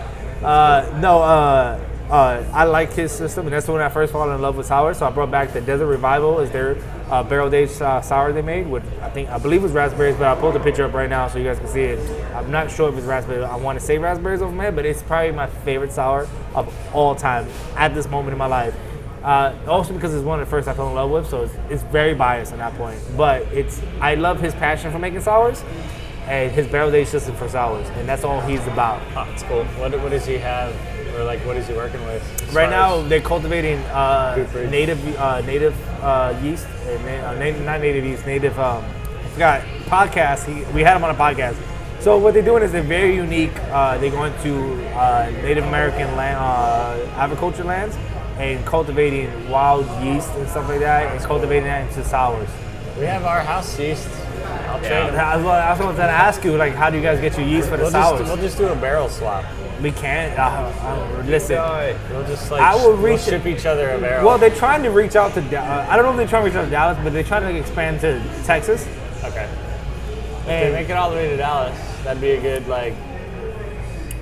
I like his system, and that's when I first fell in love with sour. So I brought back the Desert Revival is their barrel-aged sour they made with I believe it was raspberries, but I'll pull the picture up right now so you guys can see it. I'm not sure if it's raspberry. I want to say raspberries off my head, but it's probably my favorite sour of all time at this moment in my life. Also because it's one of the first I fell in love with, so it's very biased at that point. But I love his passion for making sours and his barrel-aged system for sours, and that's all he's about. Oh, that's cool. What does he have, or like what is he working with? Right now, they're cultivating native yeast, not native yeast, native. I forgot podcast. We had him on a podcast. So what they're doing is they're very unique. They're going to Native American land, agriculture lands, and cultivating wild yeast and stuff like that, and cultivating that into sours. We have our house yeast. I'll trade them. I was going to ask you, like, how do you guys get your yeast for the sours? We'll just do a barrel swap. We can't. Listen. We'll just like ship each other a barrel. Well, they're trying to reach out to. I don't know if they're trying to reach out to Dallas, but they're trying to expand to Texas. Okay. If they make it all the way to Dallas, that'd be a good like.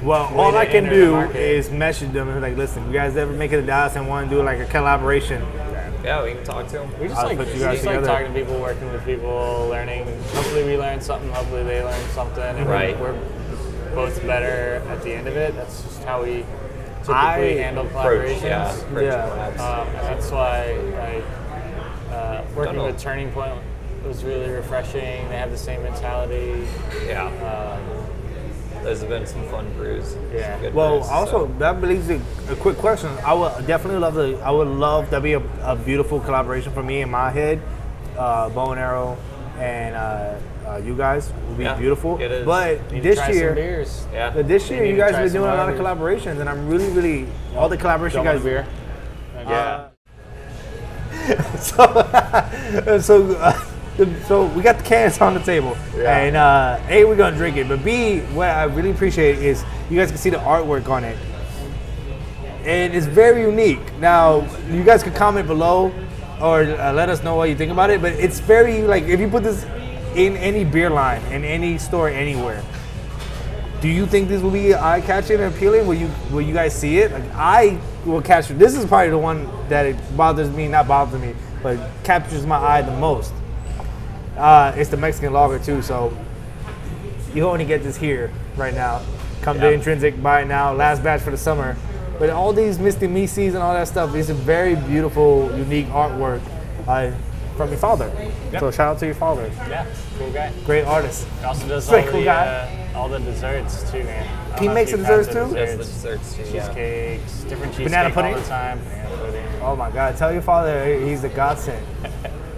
Well, all I can do is message them and like, listen, you guys ever make it to Dallas and want to do like a collaboration? Yeah, we can talk to them. We just like talking to people, working with people, learning. Hopefully, we learn something. Hopefully, they learn something, and we're both better at the end of it. That's just how we typically handle collaborations. And that's why working with Turning Point was really refreshing. They have the same mentality. Yeah. Those have been some fun brews. Yeah. Good Well, brews, also that leads to a quick question. I would definitely love to. I would love to be a beautiful collaboration for me in my head, Bow and Arrow, and you guys would be beautiful. It is. But this year, this year you guys have been doing a lot of collaborations, and I'm really all the collaboration you guys. Beer? So we got the cans on the table, and A, we're gonna drink it, but B, what I really appreciate is you guys can see the artwork on it, and it's very unique. Now, you guys can comment below or let us know what you think about it, but it's very, like, if you put this in any beer line, in any store, anywhere, do you think this will be eye-catching and appealing? Will you guys see it? Like, I will catch it. This is probably the one that it not bothers me, but captures my eye the most. It's the Mexican lager too, so you only get this here right now. Come to Intrinsic, buy it now. Last batch for the summer. But all these Misty Mises and all that stuff is a very beautiful, unique artwork from your father. Yep. So shout out to your father. Yeah, cool guy. Great artist. He also does all the desserts too, man. He makes the desserts too? Yes, the desserts too. Cheesecakes, different cheesecakes banana pudding all the time. Banana pudding. Oh my God! Tell your father he's a godsend.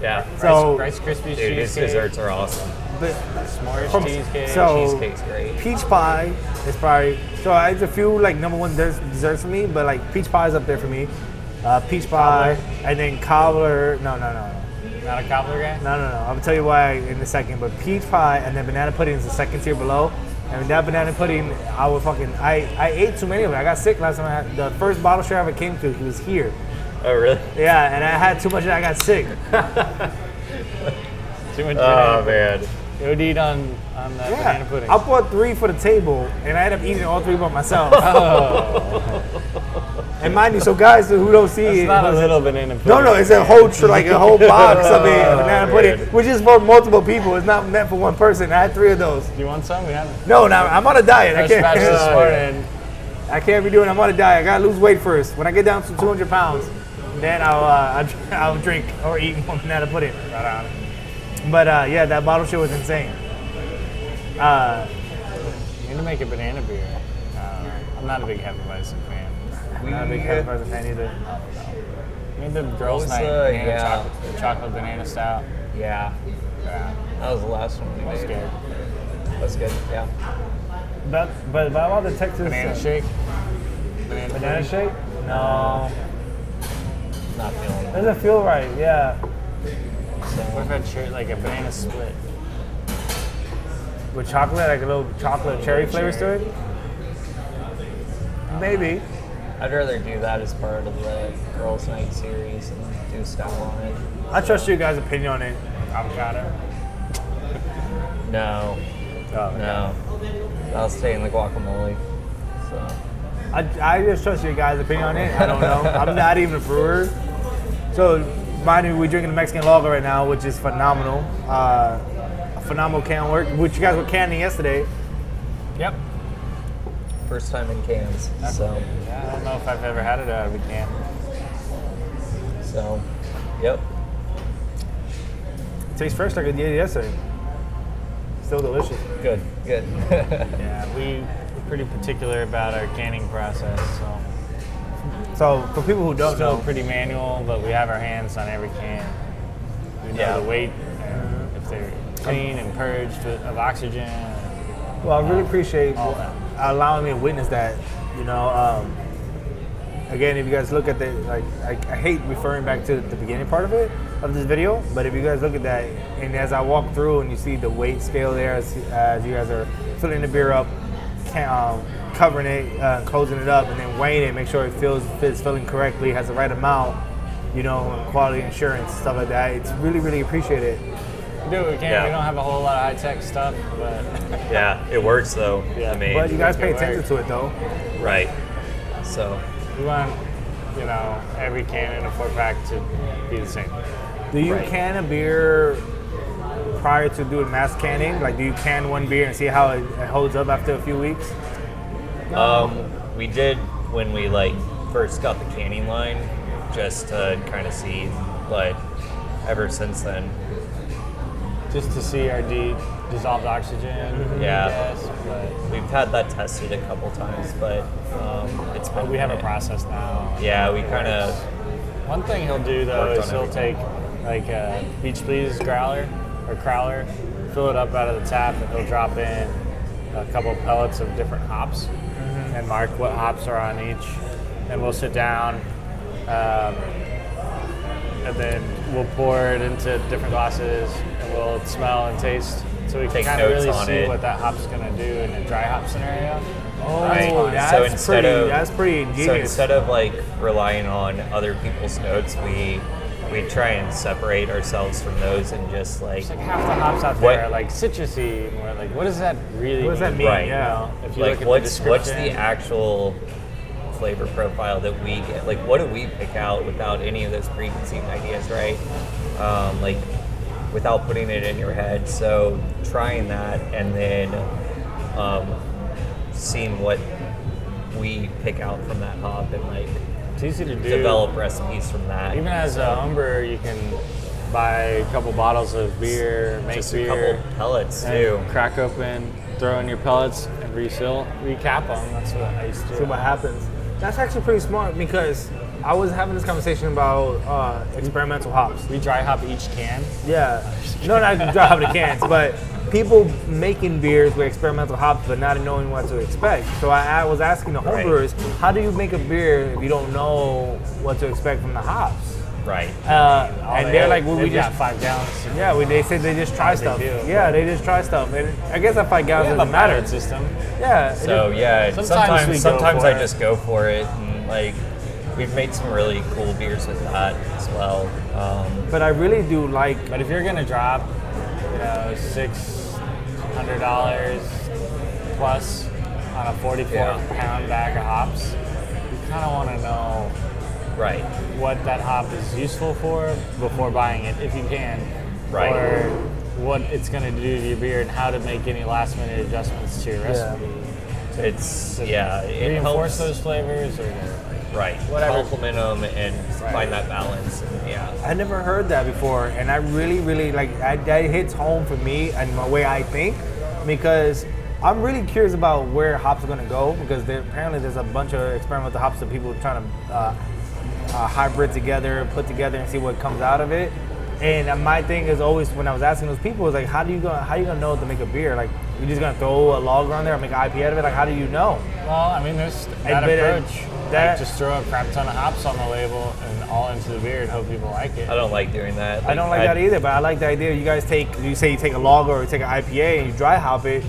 Yeah. So Rice Krispies cheesecake. His desserts are awesome. S'mores cheesecake. So Cheesecake's great. peach pie is probably it's a few like number one desserts for me, but like peach pie is up there for me. Peach pie and then cobbler. No. Not a cobbler guy? No. I'll tell you why in a second. But peach pie and then banana pudding is the second tier below. And that banana pudding, I ate too many of it. I got sick last time. The first bottle share I ever came to, he was here. Oh, really? Yeah, and I had too much and I got sick. Too much Oh, man. OD'd on that banana pudding. I bought 3 for the table, and I ended up eating all 3 by myself. And mind you, so guys who don't see it's it, not a little banana pudding. No, it's a whole box of banana pudding, which is for multiple people. It's not meant for one person. I had 3 of those. Do you want some? We haven't. No, I'm on a diet. I can't. This morning. I can't be doing. I'm on a diet. I gotta lose weight first. When I get down to 200 pounds, then I'll drink or eat more banana pudding. Right on. But yeah, that bottle shit was insane. You need to make a banana beer. I'm not a big Hefeweizen fan. I'm not a big Hefeweizen fan either. We need the girls' night chocolate banana stout. Yeah. That was the last one we made. Good. That's good. Yeah. But about the Texas Banana shake. Banana shake? No. Not feeling it. Doesn't feel right. Yeah. What if I had like a banana split? With chocolate, like a little chocolate cherry flavors to it? Maybe. I'd rather do that as part of the Girls' Night series and do style on it. I trust you guys' opinion on it. Avocado? No. Oh, No. I'll stay in the guacamole. So. I just trust your guys' opinion on it. I don't know. I'm not even a brewer. So, mind you, we're drinking a Mexican lager right now, which is phenomenal. A phenomenal can work, which you guys were canning yesterday. Yep. First time in cans. So Yeah, I don't know if I've ever had it out of a can. so yep. Tastes fresh like I did yesterday. Still delicious. Good. Yeah, we're pretty particular about our canning process, so So, for people who don't still know, pretty manual, but we have our hands on every can. We know Yeah. the weight, and if they're clean and purged of oxygen. well, I really appreciate all that. allowing me to witness that. You know, again, if you guys look at the I hate referring back to the beginning part of this video, but if you guys look at that, and as I walk through and you see the weight scale there, as you guys are filling the beer up, covering it, closing it up, and then weighing it, make sure it fits filling correctly, has the right amount, you know, quality insurance, stuff like that. It's really appreciated. We do what we can. Yeah. We don't have a whole lot of high-tech stuff, but Yeah, it works though. Yeah. I mean, But you guys pay Make it attention work. to it though. right. So we want, you know, every can in a 4-pack to be the same. Do you Right. can a beer prior to doing mass canning? Like, do you can one beer and see how it holds up after a few weeks? we did when we like first got the canning line, just to kind of see, but ever since then, Just to see our dissolved oxygen, Yeah. I guess, but we've had that tested a couple times, but it's been. we have a process now. Yeah, we kind of. One thing he'll do though Worked is on he'll take like a Beach Please growler or crowler, fill it up out of the tap, and he'll drop in a couple pellets of different hops and mark what hops are on each. And we'll sit down, and then we'll pour it into different glasses, and we'll smell and taste, so we can Take kind of notes really on see it. what that hop's gonna do in a dry hop scenario. Oh, Right. that's So instead pretty. of- That's pretty ingenious. So instead of like relying on other people's notes, we try and separate ourselves from those and just like It's like half the hops out What- there are like citrusy, and we're like, what does that really What does that mean? mean? Right. Yeah. You know, if you like look at what's the the description, actual flavor profile that we get? Like what do we pick out without any of those preconceived ideas, right? Like without putting it in your head. So trying that and then seeing what we pick out from that hop and like it's easy to do. develop recipes from that. Even as a home brewer, you can buy a couple bottles of beer, make just a beer, couple pellets and too. crack open, throw in your pellets, and refill, recap them. That's what I used to See do. what happens. That's actually pretty smart because I was having this conversation about experimental hops. We dry hop each can. Yeah. No, not dry hop the cans, but people making beers with experimental hops but not knowing what to expect. So I was asking the Right. homebrewers, how do you make a beer if you don't know what to expect from the hops? Right. And they're like, well, we They've got just 5 gallons. they said they just try Big stuff. deal. Yeah, they just try stuff. And I guess that 5 We gallons have a doesn't matter. pilot system. Yeah. it So just- yeah, Sometimes we go sometimes for I it. just go for it, and like we've made some really cool beers with that as well. but I really do like. But if you're gonna drop, you know, $600 plus on a 44-pound bag of hops, you kind of want to know Right. what that hop is useful for before buying it, if you can. Right. Or what it's going to do to your beer and how to make any last-minute adjustments to your recipe. It's To it reinforce helps. those flavors or Right. whatever. Complement them and find that balance. And yeah. I never heard that before, and I really like that hits home for me and the way I think, because I'm really curious about where hops are going to go, because apparently there's a bunch of experimental hops that people are trying to hybrid together, put together, and see what comes out of it. And my thing is always, when I was asking those people, is like, how you gonna know to make a beer? Like, you just gonna throw a lager on there and make an IPA out of it? Like, how do you know? Well, I mean, there's that but, approach. that- Just throw a crap ton of hops on the label and all into the beer and hope people like it. I don't like doing that. I don't like that either, but I like the idea. You guys you say you take a lager or you take an IPA and you dry hop it,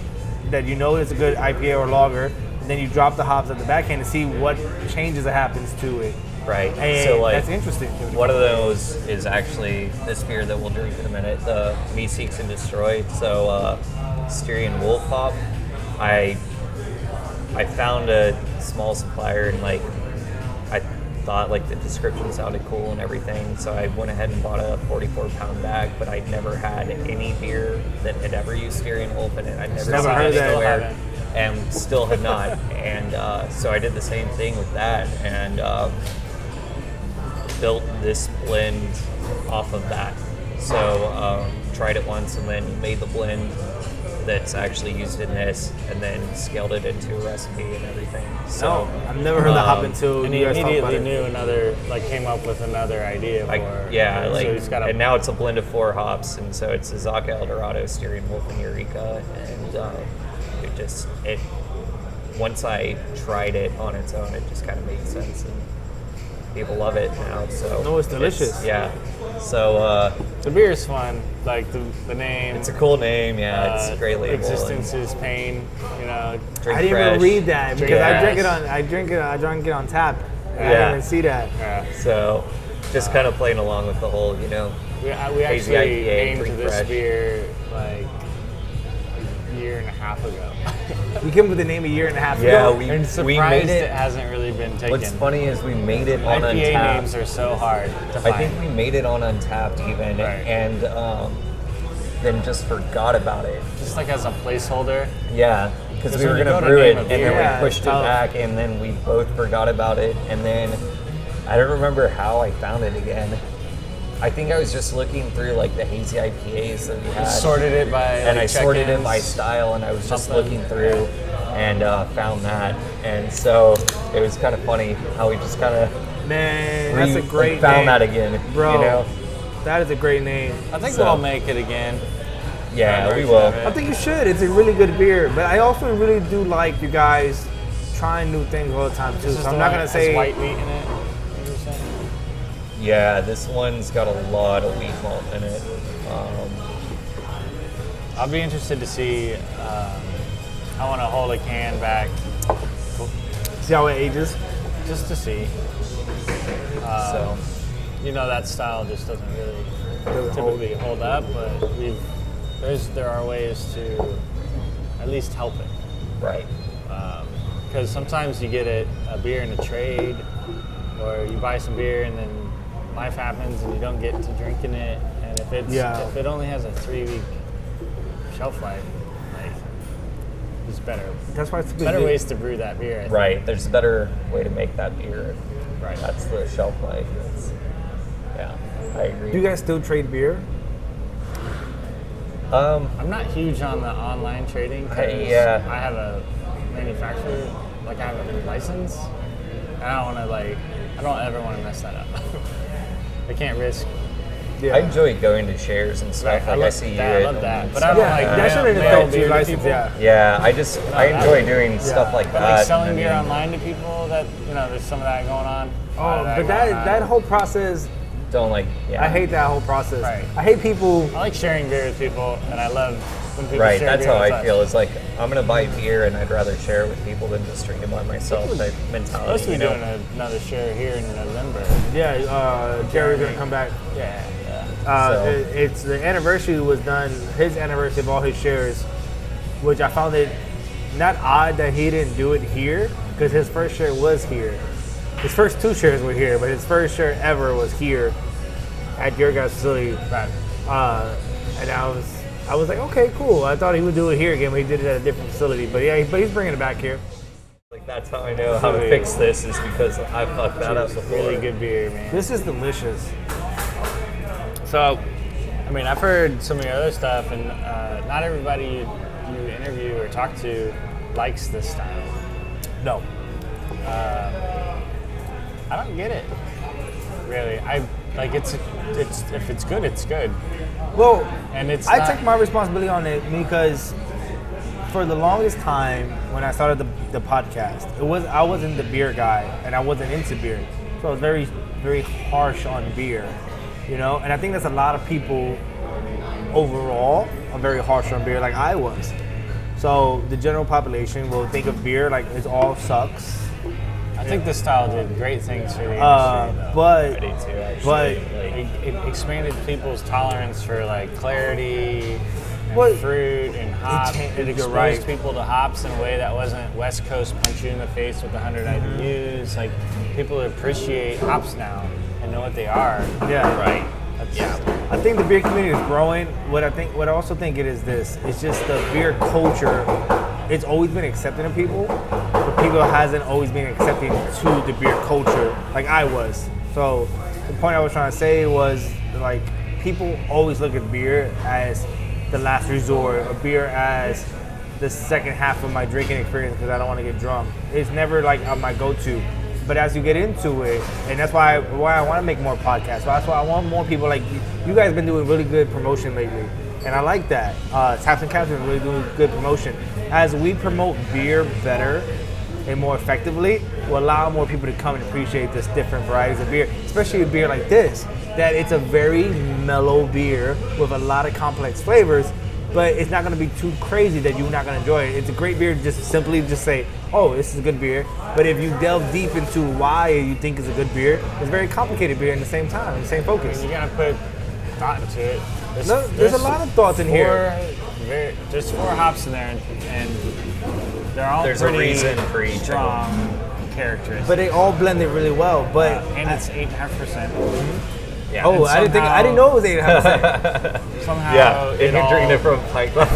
that you know it's a good IPA or lager, and then you drop the hops at the back end to see what changes that happens to it. Right. And So like that's interesting. one of those is actually this beer that we'll drink in a minute, the Me Seeks and Destroy. So Styrian Wolf hop. I found a small supplier, and like I thought like the description sounded cool and everything, so I went ahead and bought a 44-pound bag. But I'd never had any beer that had ever used Styrian Wolf in it. I'd never seen heard it that. anywhere, and still had not. And so I did the same thing with that, and built this blend off of that. So tried it once, and then made the blend that's actually used in this, and then scaled it into a recipe and everything. So I've never heard that hop until And you he guys talk about immediately it. knew another, like came up with another idea for yeah, so like, he's got and now it's a blend of 4 hops, and so it's a Zaka Eldorado, Styrian Wolf, and Eureka, and once I tried it on its own, it just kind of made sense, and people love it now. So No, it's delicious. Yeah. So the beer is fun, like the name. it's a cool name. Yeah, it's a great label. Existence is pain. You know, Drink I didn't fresh. even read that because I fresh. drank it on tap. And I Yeah. didn't even see that. yeah. So just kind of playing along with the whole, We Hazy actually IPA, named drink this fresh. beer like a year and a half ago. We came up with the name a year and a half Yeah, ago. we and made surprised it. it hasn't really been taken. What's funny is we made it on IPA Untapped. names are so hard to I find. think we made it on Untapped even, Right. and then just forgot about it. just like as a placeholder. Yeah, because 'Cause we were when you going go to to brew it, name a and beer, then yeah, we pushed it's it tough. back, and then we both forgot about it, and then I don't remember how I found it again. I think I was just looking through like the hazy IPAs that we had, Sorted it by and like, I sorted it check-ins. by style, and I was just Something. looking through and found that, and so it was kind of funny how we just kind of Man, that's a great found name. that again, Bro, You know? that is a great name. I think So- we'll make it again. Yeah, we version will. of it. I think you should. It's a really good beer. But I also really do like you guys trying new things all the time too. This is So the I'm not one gonna that has say white wheat in it. You were saying? Yeah, this one's got a lot of wheat malt in it. I'll be interested to see. I want to hold a can back see how it ages. just to see. So That style just doesn't really Doesn't hold. typically hold up, but there are ways to at least help it. right. Because sometimes you get a beer in a trade, or you buy some beer and then life happens and you don't get to drinking it. And if Yeah. it only has a 3-week shelf life, like there's better That's why it's a good better beer. ways to brew that beer. I think. Right. There's a better way to make that beer. Right. That's the shelf life. Yeah, I agree. Do you guys still trade beer? I'm not huge on the online trading because Yeah. I have a manufacturer, like I have a license, and I don't ever want to mess that up. I can't risk. Yeah. I enjoy going to shares and stuff. Right, I see you. I at love that, and but I stuff don't Yeah, like that. that shouldn't mail affect beer your to license. people. Yeah. Yeah, I enjoy doing stuff like But that. like selling and beer then- online to people, that there's some of that going on. Oh, but that whole process, Don't like. Yeah. I hate that whole process. Right. I hate people. I like sharing beer with people, and I love when people Right, share that's beer how with I us. feel. It's like I'm gonna buy beer and I'd rather share it with people than just drink it by myself. Type Supposed to mentality. be You know? doing another share here in November. Yeah, Jerry's gonna come back. Yeah. So- It's the anniversary was done. His anniversary of all his shares, which I found it not odd that he didn't do it here because his first share was here. His first 2 shares were here, but his first share ever was here at your guys' facility. Right. And I was like, okay, cool. I thought he would do it here again, but he did it at a different facility. But yeah, but he's bringing it back here. Like that's how I know how to fix this is because I fucked that up before. Really good beer, man. This is delicious. So, I mean, I've heard some of your other stuff, and not everybody you interview or talk to likes this style. No. I don't get it. Really, I like it's if it's good, it's good, Well, and it's. I not- take my responsibility on it because for the longest time when I started the podcast, I wasn't the beer guy and I wasn't into beer, so I was very, very harsh on beer, you know. And I think there's a lot of people overall are very harsh on beer, like I was. So the general population will think of beer like it all sucks. I think this style did great things for the industry, though. But I do too, actually. but Like, It expanded people's tolerance for like clarity and Well, fruit and hops. It you're exposed right. people to hops in a way that wasn't West Coast punch you in the face with 100 IBUs. Like, people appreciate hops now and know what they are. Yeah. Right. Yeah. I think the beer community is growing. What I also think it is this. It's just the beer culture. It's always been accepting of people, but people hasn't always been accepting to the beer culture like I was. So the point I was trying to say was like people always look at beer as the last resort, or beer as the second half of my drinking experience because I don't want to get drunk. It's never like my go-to. But as you get into it, and that's why I want to make more podcasts. That's why I want more people like you guys have been doing really good promotion lately. And I like that. Taps and Caps have been really doing good promotion. As we promote beer better and more effectively, will allow more people to come and appreciate this different varieties of beer, especially a beer like this, that it's a very mellow beer with a lot of complex flavors, but it's not going to be too crazy that you're not going to enjoy it. It's a great beer to just simply just say, oh, this is a good beer. But if you delve deep into why you think it's a good beer, it's a very complicated beer at the same time, the same focus. You gotta put thought into it. There's a lot of thoughts in here. There's 4 hops in there, and they're all There's a pretty reason for each of them. strong characteristics. But they all blended really well. But And it's 8.5%. Yeah. oh, and I didn't know it was 8.5%. Somehow, Yeah, and you're drinking it from a pint glass.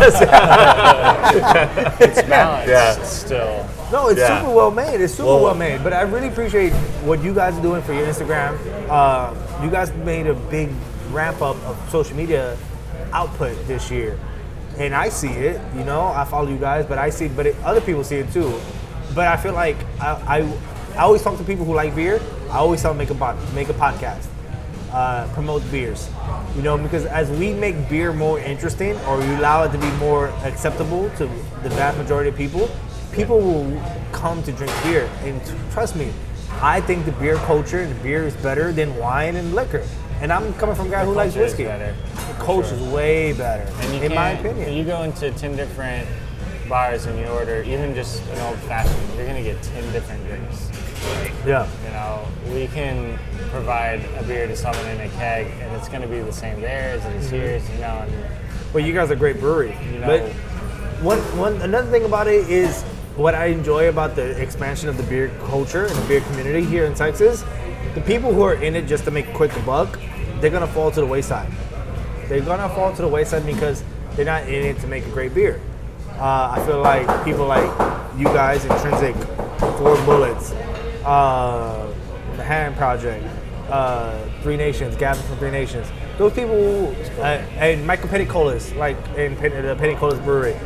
it's balanced Yeah. still. No, it's Yeah. super well made. It's super Well- well made. But I really appreciate what you guys are doing for your Instagram. You guys made a big ramp up of social media output this year, and I see it. You know, I follow you guys, but I see, other people see it too. But I feel like I always talk to people who like beer. I always tell them make a podcast, promote beers. You know, because as we make beer more interesting, or you allow it to be more acceptable to the vast majority of people, people will come to drink beer. And trust me, I think the beer culture and the beer is better than wine and liquor. And I'm coming from a guy who likes culture is whiskey. better, The culture is way better, And you in my can't- opinion. You go into 10 different bars and you order even just an old fashioned, you're gonna get 10 different drinks. Yeah. You know, we can provide a beer to someone in a keg, and it's going to be the same there as it is here. You know, and Well, you guys are a great brewery. You know- But another thing about it is what I enjoy about the expansion of the beer culture and the beer community here in Texas. The people who are in it just to make a quick buck, they're gonna fall to the wayside. They're gonna fall to the wayside because they're not in it to make a great beer. I feel like people like you guys, Intrinsic, 4 Bullets, the Hand Project, 3 Nations, Gavin from 3 Nations. Those people, and Michael Petticolas, like in the Petticolas Brewery,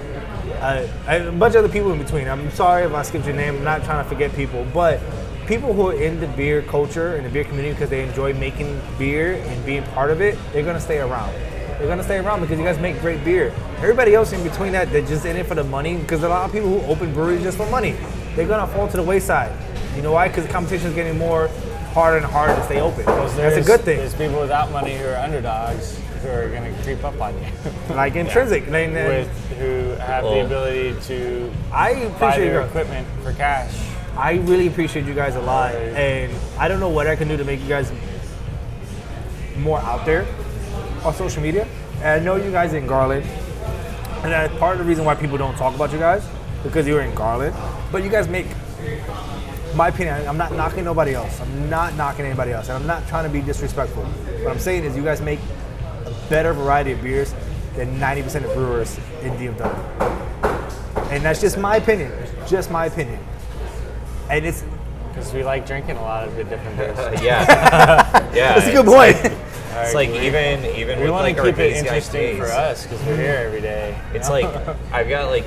and a bunch of other people in between. I'm sorry if I skipped your name. I'm not trying to forget people, but people who are in the beer culture and the beer community because they enjoy making beer and being part of it, they're gonna stay around. They're gonna stay around because you guys make great beer. Everybody else in between that, they're just in it for the money. Because a lot of people who open breweries just for money, they're gonna fall to the wayside. You know why? Because the competition is getting more harder and harder to stay open. That's a good thing. There's people without money who are underdogs who are going to creep up on you. Like Intrinsic, who have the ability to I buy appreciate their your equipment for cash. I really appreciate you guys a lot, and I don't know what I can do to make you guys more out there on social media. And I know you guys in Garland, and that's part of the reason why people don't talk about you guys because you're in Garland. But you guys make, my opinion, I'm not knocking nobody else. I'm not knocking anybody else, and I'm not trying to be disrespectful. What I'm saying is you guys make a better variety of beers than 90% of brewers in DFW, and that's just my opinion. It's just my opinion. And it's Because we like drinking a lot of the different beers. Yeah. Yeah. that's a good point. It's like even We with want like to our keep it hazy interesting IPAs. for us because we're here every day. It's like I've got like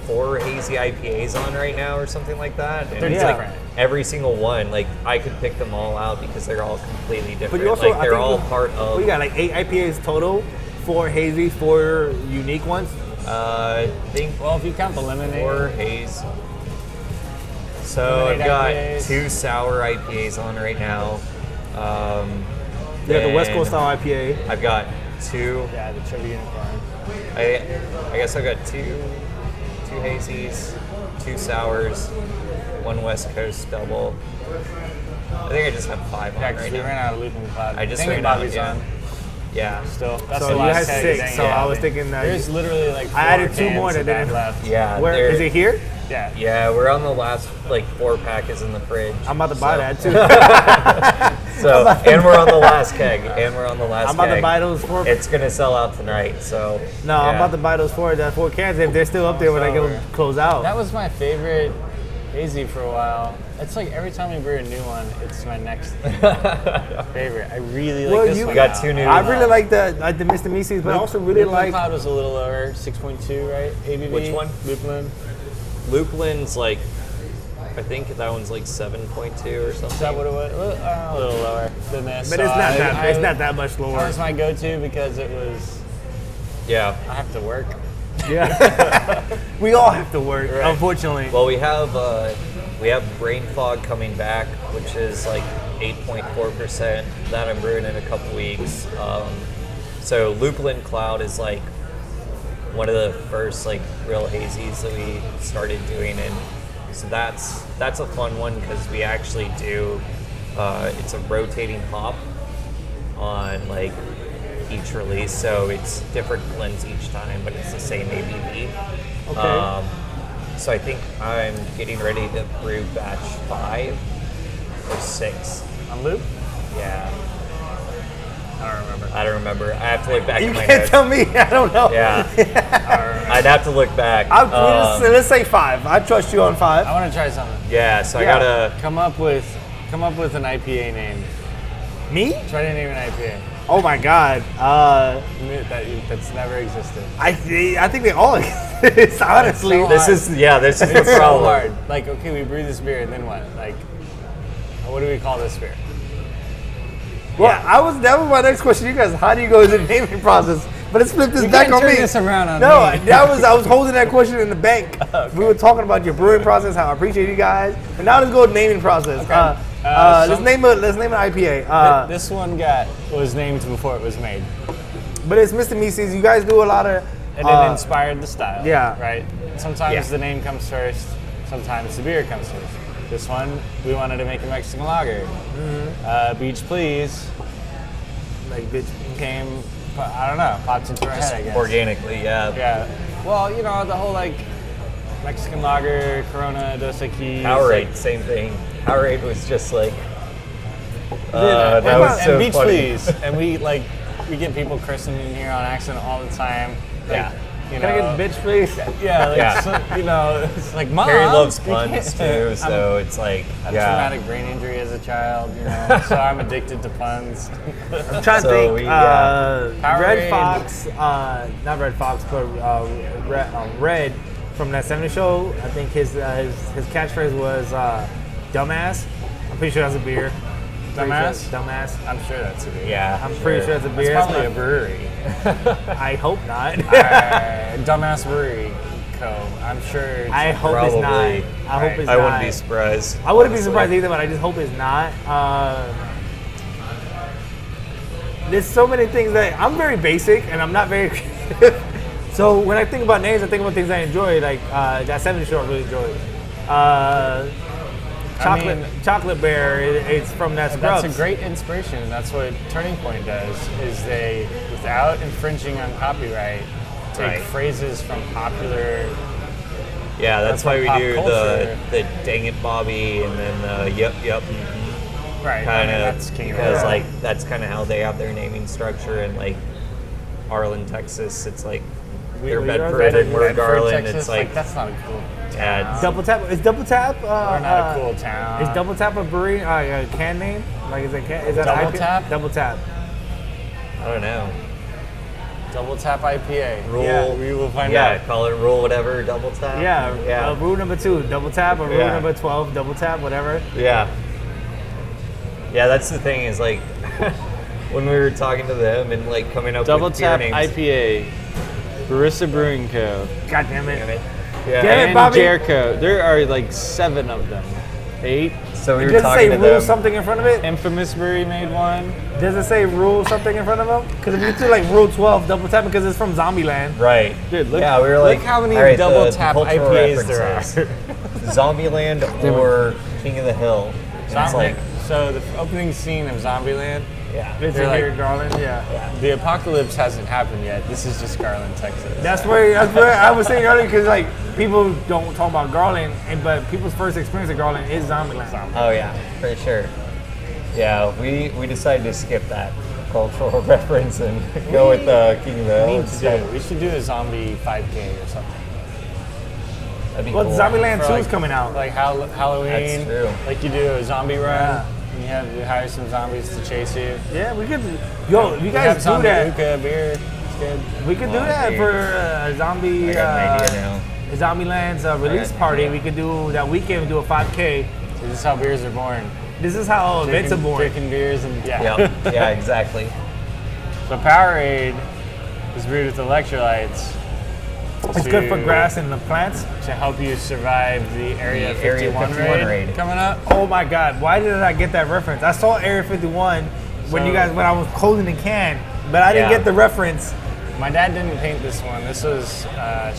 4 hazy IPAs on right now or something like that. And They're it's like different. every single one, like I could pick them all out because they're all completely different. But you also, like I they're think all part of. Well, you got like 8 IPAs total, 4 hazy, 4 unique ones. I think Well, if you count the lemonade, 4 haze. So Lemonade I've got IPAs. 2 sour IPAs on right now. You got the West then Coast style IPA. I've got 2. yeah, the Chubby Unicorn. I guess I've got 2 hazies, 2 sours, 1 West Coast double. I think I just have 5 on Yeah, because right we now. ran out of Looping Cloud. I just Dang it, ran out, Bobby's yeah. on. Yeah. Still, that's So the you last had keg. 6. Dang So it. I was thinking that There's literally like 4 I added 2 cans more that of that didn't. left. Yeah. Where they're- is it here? Yeah. Yeah, we're on the last like 4 pack is in the fridge. I'm about to buy that too. So, and we're on the last keg. And we're on the last I'm about to keg. buy those 4. It's gonna sell out tonight. So No, I'm yeah. about to buy those 4 cans if they're still up there when I get them close out. That was my favorite hazy for a while. It's like every time we brew a new one, it's my next favorite. I really like Well, this you- one. We got now. 2 new. I really like the Mr. Mises, but I also really Loopland like. Cloud was a little lower, 6.2, right? ABV. Which one? Loopland. Loopland's like, I think that one's like 7.2 or something. Is that what it was? A little lower than this. But So it's not I- that. I- It's not that much That lower. was my go-to because it was. Yeah. I have to work. Yeah. We all have to work, Right. unfortunately. Well, we have brain fog coming back, which is like 8.4% that I'm brewing in a couple weeks. So Loopland Cloud is like one of the first like real hazies that we started doing, and so that's a fun one because we actually do it's a rotating hop on like each release, so it's different blends each time, but it's the same ABV. Okay. So I think I'm getting ready to brew batch 5 or 6. On loop? Yeah, I don't remember. I don't remember. I have to look back You in my can't notes. tell me. I don't know. Yeah, I don't remember. I'd have to look back. Let's say 5. I trust you on 5. I want to try something. Yeah, so Yeah. I gotta. Come up with an IPA name. Me? Try to name an IPA. Oh my God. That's never existed. I think they all exist, honestly. so This is the It's so problem. hard. Like, okay, we brew this beer, and then what? Like, what do we call this beer? Well, that was my next question. You guys, how do you go through the naming process? But it's flipped this You back can't on turn me. this around on no, me. I was holding that question in the bank. We were talking about your brewing process, how I appreciate you guys. But now let's go with naming process. Okay. Let's name an IPA. This one was named before it was made, But it's Mr. Mises. You guys do a lot of. and it inspired the style. yeah. Right. Sometimes Yeah. the name comes first. Sometimes the beer comes first. This one, we wanted to make a Mexican lager. Beach Please Like bitch. came. I don't know. Popped into our head. I guess. Organically, yeah. Yeah. Well, you know the whole like Mexican lager, Corona, Dos Equis. Powerade, same thing. Powerade was just like. Yeah, that was so and Beach funny. Please, and we get people christening here on accident all the time. Like, Yeah. You Can I know, get bitch, please? yeah, like, Yeah. So, you know, it's like Mom. Carrie loves you puns can't- too, so it's like, I had yeah. traumatic brain injury as a child, you know, so I'm addicted to puns. I'm trying to So think. we, yeah. Red Powerade. Fox, not Red Fox, but Red from that 70 show. I think his catchphrase was "dumbass." I'm pretty sure that's a beer. Dumbass? Dumbass. I'm sure that's a beer. Yeah, I'm pretty sure it's a beer. It's probably a It's brewery. not- I hope not. Dumbass Brewery Co. I'm sure. It's I hope it's not. Probably. I hope it's I not. wouldn't be surprised. I wouldn't be honestly. surprised either, but I just hope it's not. There's so many things that I'm very basic and I'm not very creative. So when I think about names, I think about things I enjoy. Like that 70 show, I really enjoyed. Chocolate Bear. It's from that Scrubs. That's a great inspiration, and that's what Turning Point does. Is they, without infringing on copyright, take Right. phrases from popular. Yeah, that's why we pop do culture. the dang it Bobby and then the yep Right. kind of that's king of because rock. like that's kind of how they have their naming structure in like Arlen, Texas. It's like they're Bedford and we're Garland. Texas, It's like that's not a cool Yeah, town. Double Tap. Is Double Tap? We're not a cool town. Is Double Tap a brewery? Can name? Like is that Double an IPA? Tap? Double Tap. I don't know. Double Tap IPA. Rule. Yeah. We will find Yeah, out. call it rule whatever. Double tap. Yeah. yeah, Rule number 2, Double Tap, or rule Yeah. number 12, Double Tap, whatever. yeah. Yeah, that's the thing is like when we were talking to them and like coming up Double with beer Tap names. IPA. Barista Brewing Co. God damn it. Damn it. Yeah. Damn it, And Bobby. Jericho. There are like 7 of them. 8. So we were Does it say talking to rule them. something in front of it? Infamous Brewery made one. Does it say rule something in front of them? Because if you do like rule 12, Double Tap, because it's from Zombieland. Right. Dude, look, yeah, we were like, look how many all right, Double the Tap cultural IPAs there references. are. Zombieland or King of the Hill. And it's like, So the opening scene of Zombieland Yeah. Visit They're like- here, Garland. Yeah. The apocalypse hasn't happened yet. This is just Garland, Texas. That's where I was saying earlier, because like people don't talk about Garland, but people's first experience of Garland is Zombieland. Oh yeah, for sure. Yeah, we decided to skip that cultural reference and go with King of the Hill instead. We should do a zombie 5K or something. That'd be Well, cool. Zombieland For 2 is like- coming out. Like Halloween. That's true. Like you do a zombie run. Yeah. And you hire some zombies to chase you. Yeah, we could. Yo, you We guys have do zombie that. hookah, beer. It's good. We could do Well, that dude. for a zombie. I got an idea now. Zombieland's release an party. idea. We could do that weekend. We do a 5K. This is how beers are born. This is how events are born. Drinking beers and Yep. Yeah, exactly. So Powerade is brewed with electrolytes. It's good for grass and the plants. To help you survive the Area The 51, Area 51 raid raid. coming up. Oh my God! Why did I get that reference? I saw Area 51 when I was closing the can, but I didn't Yeah. get the reference. My dad didn't paint this one. This was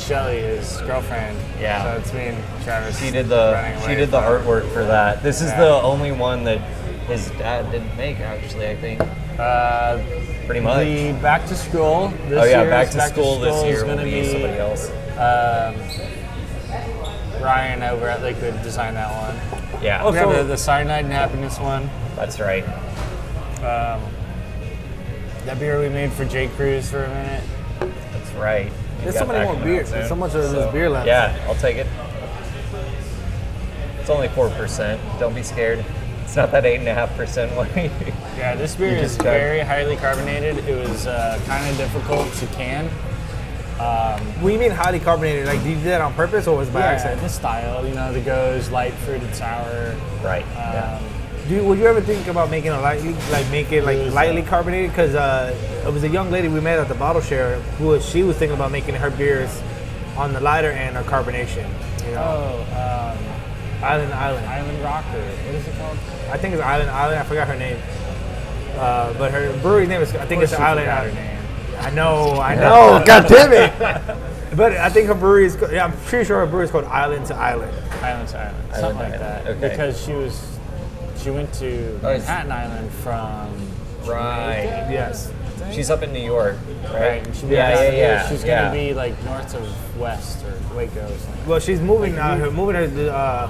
Shelly, his girlfriend. Yeah. So it's me and Travis. She did running away from- artwork for that. This is Yeah. the only one that his dad didn't make, actually. I think pretty much. The back to school. This Oh yeah, year's back to school this is year will gonna be somebody else. Ryan over at Liquid designed that one. Yeah, We have the Cyanide and Happiness one. that's right. That beer we made for J. Cruz for a minute. That's right. We There's got so many that more coming out beers. There's soon. so much of this beer left. Yeah, I'll take it. It's only 4%. Don't be scared. It's not that 8.5% wine. Yeah, this beer You is just tried- very highly carbonated. It was kind of difficult to can. What do you mean highly carbonated? Like, did you do that on purpose or was it by accident? the style, the goes light fruited sour. Right. Yeah. Would you ever think about making a lightly carbonated? Because it was a young lady we met at the bottle share she was thinking about making her beers on the lighter end of carbonation. You know, Island. Island Rocker. What is it called? I think it's Island. I forgot her name. But her brewery's name is, I think it's Of course you Island. forgot her name. I know. God damn it. But I think her brewery is, I'm pretty sure her brewery is called Island to Island. Island to Island. Island Something to like that. Island, okay. Because she went to Oh, it's- Manhattan Island from Right. Jamaica, Yes. I think? She's up in New York, right? Right. And she'll be Yeah, down yeah, here. yeah. She's yeah. gonna be like north of West or Waco or something. Well, she's moving her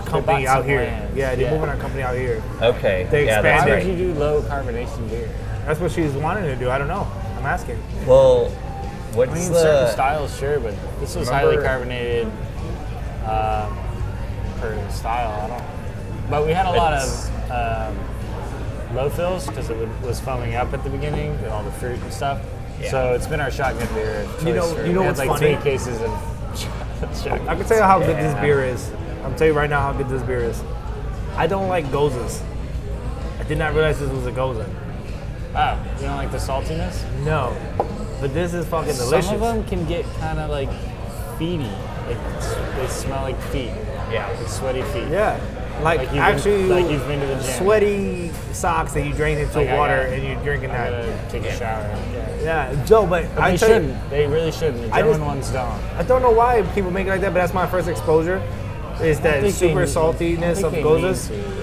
company bought out some here. land. Yeah, they're Yeah. moving her company out here. Okay. They yeah, expanded. that's Why right. would you do low carbonation beer? That's what she's wanting to do. I don't know. I'm asking. Well, what's I mean, the certain styles, sure, but this was highly Remember- carbonated per style. I don't. But we had a lot It's- of low fills because was foaming up at the beginning with all the fruit and stuff. Yeah. So it's been our shotgun beer. of You know- choice for- you know we had what's like funny? 3 cases of shotgun. I can tell you how good this Yeah. beer is. I'm tell you right now how good this beer is. I don't like gozas. I did not realize this was a goza. Oh, you don't like the saltiness? No, but this is fucking delicious. Some of them can get kind of like feety. Like they smell like feet. Yeah. Like sweaty feet. Yeah, like you've actually, been, like you've been to the gym. sweaty socks that you drain into Like I water got- and you're drinking I that. gotta take a shower. Yeah, Joe, but I They tell you, shouldn't. They really shouldn't. The I German just- ones don't. I don't know why people make it like that, but that's my first exposure. Is that think super they- saltiness I of think they gozas? need to.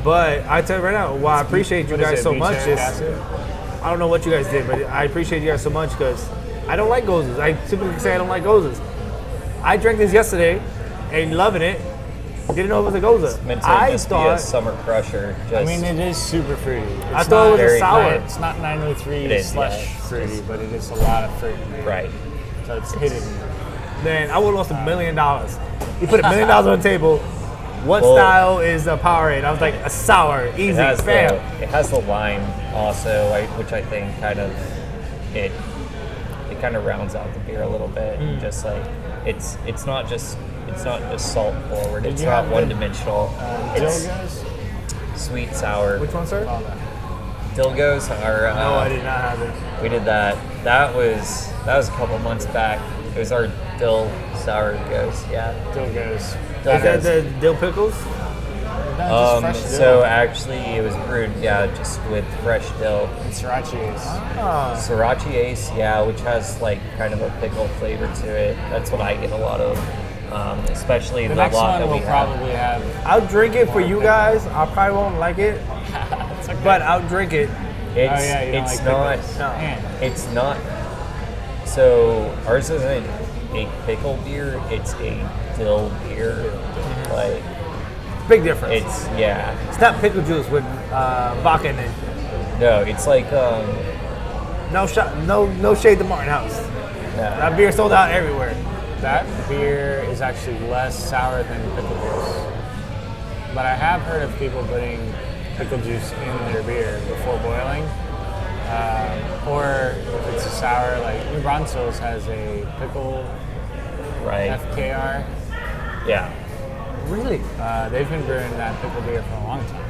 But I tell you right now, why I appreciate you What is guys it, so much butyric is acid? I don't know what you guys did, but I appreciate you guys so much because I don't like gozas. I typically say I don't like gozas. I drank this yesterday and loving it. Didn't know it was a goza. meant to I just be a thought summer crusher. Just, I mean, it is super fruity. I thought it was a very sour. light. It's not 903 It is, slush yeah, it's fruity, but it is a lot of fruit in there. right. So it's hidden. Man, I would have lost $1 million. You put $1 million on the table. What Well- style is a Powerade? I was like a sour, easy, fam. It has the lime also, which I think kind of it kind of rounds out the beer a little bit. Mm. Just like it's not just salt forward. It's you not have one the, dimensional. It's Dilgos? sweet sour. Which one, sir? All that. Dilgos are. No, I did not have it. We did that. That was a couple months back. It was our dill sour goes. Yeah. Dilgos. Is that the dill pickles? No, just fresh So dill. actually, it was brewed, just with fresh dill. And sriracha is. Ah, Sriracha Ace, which has like kind of a pickle flavor to it. That's what I get a lot of, especially The next lot one that we will have. probably have. I'll drink it for you guys. I probably won't like it. It's okay. but I'll drink it. It's, Oh, yeah, you don't it's like not. pickles. No. Man. It's not. So ours isn't a pickle beer. It's a dill beer. Like Big difference. it's yeah. It's not pickle juice with vodka in it. No, it's like No shot. No shade to Martin House. That beer sold out everywhere. That beer is actually less sour than pickle juice. But I have heard of people putting pickle juice in their beer before boiling. Or if it's a sour, like New Braunfels has a pickle right. FKR. Yeah. Really? They've been brewing that pickle beer for a long time.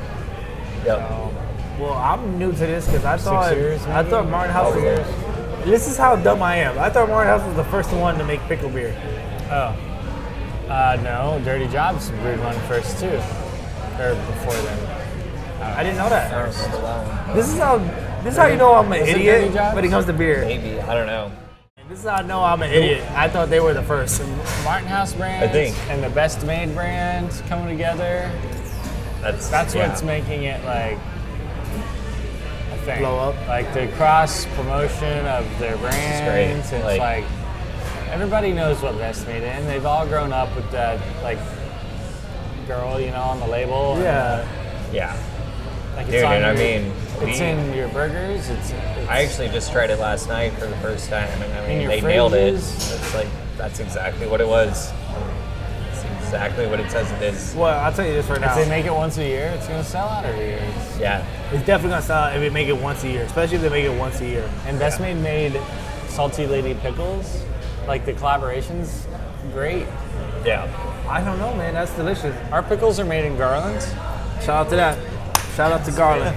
Yep. So, Well, I'm new to this because I thought years, I maybe? thought Martin House. 12 years. This is how dumb I am. I thought Martin House was the first one to make pickle beer. oh. No, Dirty Jobs brewed one first too. Or before them. I didn't know that. I don't remember that one. This is how you know I'm an Was it idiot Dirty Jobs? when it comes to beer. Maybe I don't know. This is how I know I'm an idiot. I thought they were the first. Martin House brand I think. and the Best Made brand coming together. That's yeah. what's making it like a thing. Blow up. Like the cross promotion of their brands. great. It's Like- like everybody knows what Best Made is. They've all grown up with that like girl, you know, on the label. and, Yeah. Yeah. like Dude, and I mean, it's in your burgers. It's I actually just tried it last night for the first time, and I In mean, your they nailed it. fridges? It's like that's exactly what it was. It's exactly what it says it is. Well, I'll tell you this right if now. they make it once a year, it's gonna sell out every year. Yeah. It's definitely gonna sell out if they make it once a year, especially if they make it once a year. And Best made Salty Lady Pickles, like the collaborations, great. Yeah. I don't know, man. That's delicious. Our pickles are made in Garland. Shout out to that. Shout out to Garland.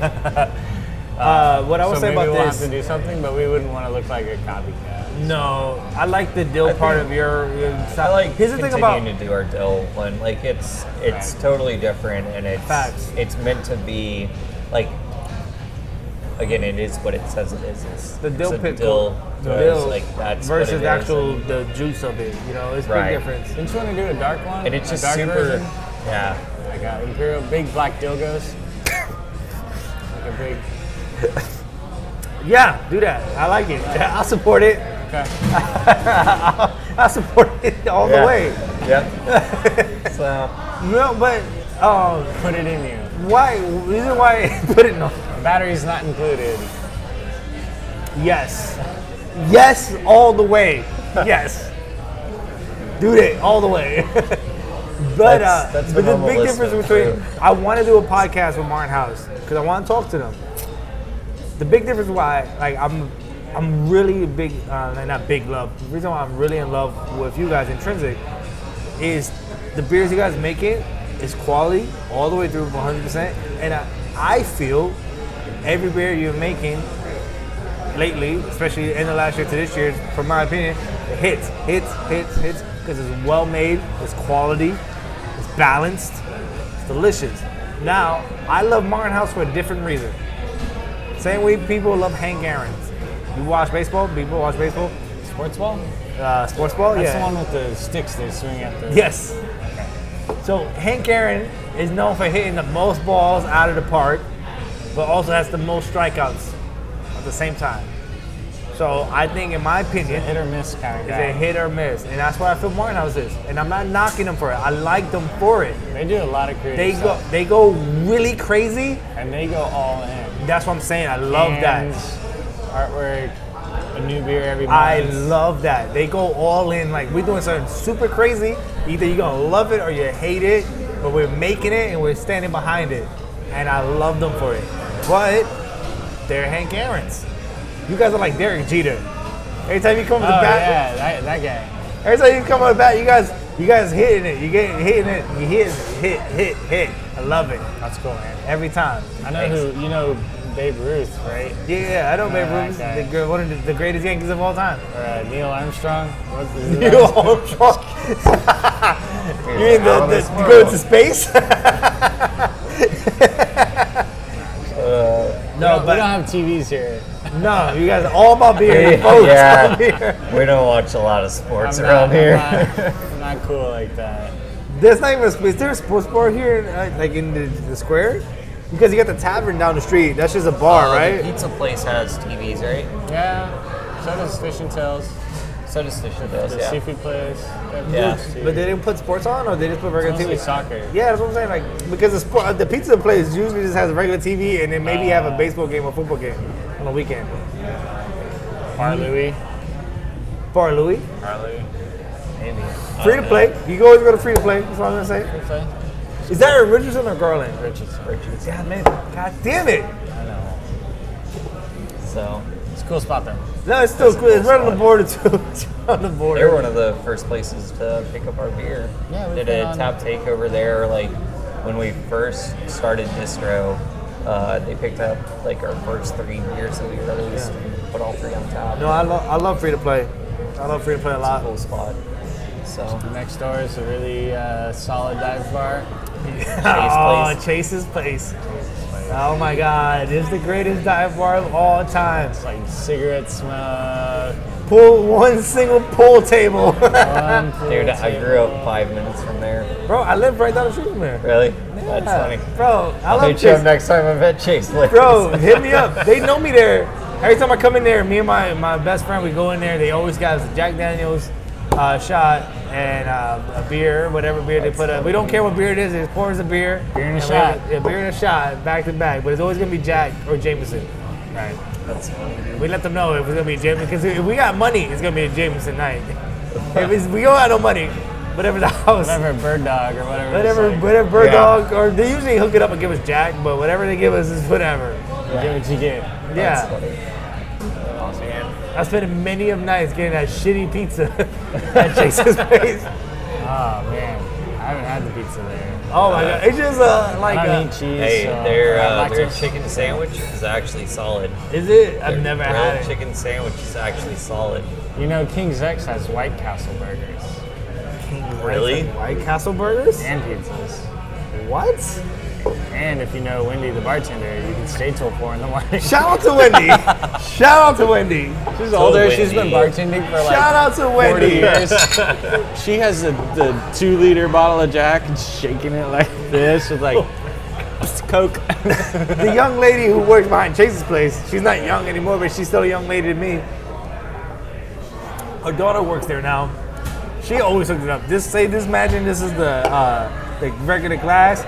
What I would So say maybe about we'll this. have to do something, but we wouldn't want to look like a copycat. No, I like the dill I part think- of your. I like Here's the thing about. continuing to do our dill one. Like it's Right. totally different, and Facts. it's meant to be like. Again, it is what it says it is. It's The dill it's a pickle, dill, dill like that's versus what it the is. actual the juice of it. You know, it's a Right. big difference. Didn't you want to do a dark one? And it's A just dark super. version? Yeah. Like a Imperial big black dildos. Like a big. Yeah, do that. I like it. I'll support it. Okay. I'll support it all the way. Yep. So No, but Put it in you. why? Reason why I put it no. Battery's not included. Yes, yes, all the way. Yes, do that all the way. But That's but been the on the big list difference of between food. I want to do a podcast with Martin House because I want to talk to them. The big difference why like I'm really big not big love. The reason why I'm really in love with you guys, Intrinsic, is the beers you guys make it is quality all the way through 100%. And I feel every beer you're making lately, especially in the last year to this year, from my opinion, it hits, because it's well made, it's quality, it's balanced, it's delicious. Now, I love Martin House for a different reason. Same way people love Hank Aaron's. You watch baseball? People watch baseball? Sports ball? Sports ball? That's yeah. the one with the sticks they swing at the. Yes. So Hank Aaron is known for hitting the most balls out of the park, but also has the most strikeouts at the same time. So I think, in my opinion, Hit or miss kind of it's guy. a hit or miss, and that's what I feel Martin House is. And I'm not knocking them for it. I like them for it. They do a lot of creative stuff. They go really crazy. And they go all in. That's what I'm saying. I love that. Cans, artwork, a new beer every month. I love that. They go all in. Like, we're doing something super crazy. Either you're gonna love it or you hate it, but we're making it and we're standing behind it. And I love them for it. But they're Hank Aaron's. You guys are like Derek Jeter. Every time you come with the bat, yeah, that guy. every time you come with the bat, you guys hitting it. You get hitting it. You hit. I love it. That's cool, man. Every time. I know you know Babe Ruth, right? Yeah, I know Babe that Ruth, guy. one of the greatest Yankees of all time. Or Neil Armstrong. What's his Neil Armstrong. You mean Out of the this go world. into space? No, we but don't have TVs here. no, you guys are all about beer. Folks, all beer. We don't watch a lot of sports I'm around not, here. I'm not cool like that. There's not even is there a sports bar here, like in the square? Because you got the tavern down the street. That's just a bar, right? The pizza place has TVs, right? Yeah. So does Fish and Tails. So does Fish and Tails, The yeah. seafood place. Yeah. But they didn't put sports on, or they just put regular Mostly TV? soccer. Yeah, that's what I'm saying. Like, because the pizza place usually just has a regular TV, and then maybe have a baseball game or football game on the weekend. Bar Louie. Bar Louie. Bar Louie. Maybe. Free to play. You can always go to free to play. That's what I'm gonna say. Good play. Is that in Richardson or Garland? Richards. God, man. God damn it. I know. So It's a cool spot though. No, it's still cool. It's right on the border too. It's on the border. they were one of the first places to pick up our beer. Yeah, we did put a on- tap takeover there. Like when we first started distro, they picked up like our first 3 beers that we released and put all 3 on tap. No, I love free to play. I love free to play a lot. Cool spot. So Next door is a really solid dive bar. Oh, Place. Chase's Place. Oh my God, it's the greatest dive bar of all time. It's like cigarette smoke. Pull one single pool table. dude, I grew up 5 minutes from there. Bro, I live right down the street from there. Really? That's funny. Bro, I I'll love hit you up Chase. next time I'm at Chase. Bro, hit me up. They know me there. Every time I come in there, me and my best friend, we go in there. They always got us a Jack Daniels shot and a beer, whatever beer they put up. We don't care what beer it is. It pours a beer. Beer and a we shot. have a beer and a shot, back to back. But it's always going to be Jack or Jameson. Right. That's funny. We let them know if it's going to be Jameson. Because if we got money, it's going to be a Jameson night. We don't have no money, whatever the house. Whatever Bird Dog or whatever. Whatever Bird Dog, or they usually hook it up and give us Jack, but whatever they give us is whatever. You get what you get. That's Yeah. funny. I spent many of nights getting that shitty pizza at Chase's Place. Oh man, I haven't had the pizza there. Oh my God, it's just like I don't eat cheese. Hey, so their lactose. chicken sandwich is actually solid. is it? I've Their never grilled had it. chicken sandwich is actually solid. You know, King's X has White Castle burgers Really? White Castle burgers? and pizzas. What? And if you know Wendy, the bartender, you can stay till 4 in the morning. Shout out to Wendy. Shout out to Wendy. She's So older. She's been Wendy. bartending for like Shout out to 40 Wendy. years. She has the 2-liter bottle of Jack and shaking it like this with like Coke. The young lady who works behind Chase's Place, she's not young anymore, but she's still a young lady to me. Her daughter works there now. She always hooks it up. Imagine this is the regular glass.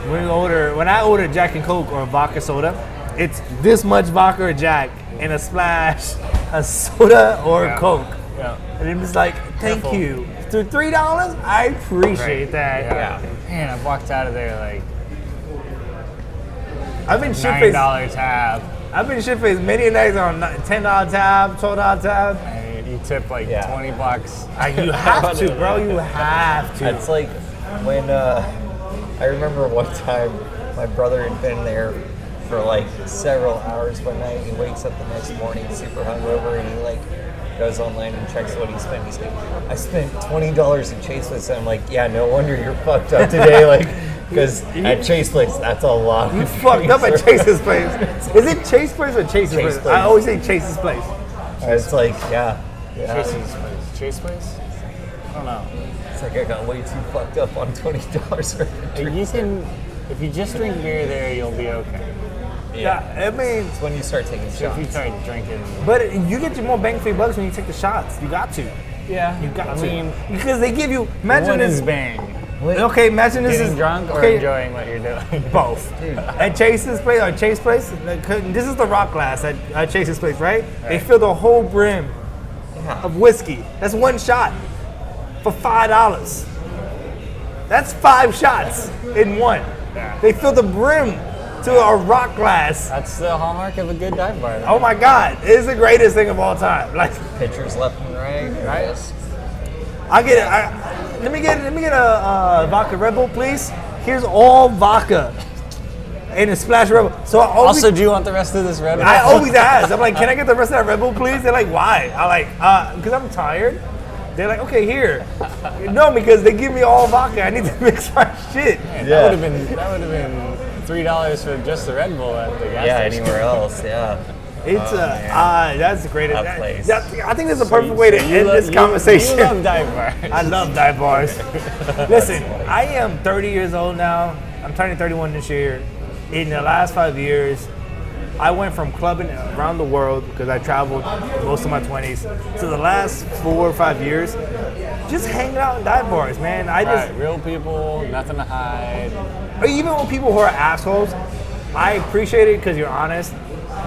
When I order Jack and Coke or vodka soda, it's this much vodka or Jack and a splash of soda or Coke. Yeah. And it was like, thank Careful. you. To $3, I appreciate that. Yeah. Man, I've walked out of there like I've been shit-faced. $9 tab. I've been shit-faced many nights on $10 tab, $12 tab. And you tip like Yeah. $20. You have to, bro. You have to. It's like when I remember one time my brother had been there for like several hours one night. He wakes up the next morning super hungover and he like goes online and checks what he spent. He's like, I spent $20 at Chase Place. And I'm like, yeah, no wonder you're fucked up today. Like, because at Chase Place, that's a lot. You fucked up at Chase's Place. Is it Chase Place or Chase's Chase Place? I Place. always say Chase's Place. It's like, yeah. Chase's place. Chase place? I don't know. It's like I got way too fucked up on $20 for a drink. You can, if you just drink beer there, you'll be okay. Yeah, I mean, It's when you start taking So if you shots. start drinking, but you get your more bang for your bucks when you take the shots. You got to. yeah, You got I to. mean, Because they give you. Imagine one this. is bang. Okay, imagine this Getting is drunk or okay, enjoying what you're doing. both. At Chase's Place or Chase Place, this is the rock glass at Chase's Place, right? They fill the whole brim of whiskey. That's one shot for $5. That's 5 shots in one. Yeah. They fill the brim to a rock glass. That's the hallmark of a good dive bar. Oh my God, it is the greatest thing of all time. Like, Pitchers left and right. I get it. Let me get a vodka Red Bull, please. Here's all vodka and a splash of Red Bull. So Also, do you want the rest of this red? I always ask. I'm like, can I get the rest of that Red Bull, please? They're like, why? I'm like, because I'm tired. They're like, okay, here. No, because they give me all vodka. I need to mix my shit. Man, that would have been $3 for just the Red Bull at the gas Yeah, station. anywhere else, yeah. It's that's the greatest. That place. I think that's the perfect way to end this conversation. You love dive bars. I love dive bars. Listen, I am 30 years old now. I'm turning 31 this year. in the last 5 years, I went from clubbing around the world because I traveled most of my 20s to the last 4 or 5 years, just hanging out in dive bars, man. Real people, nothing to hide. Even with people who are assholes, I appreciate it because you're honest.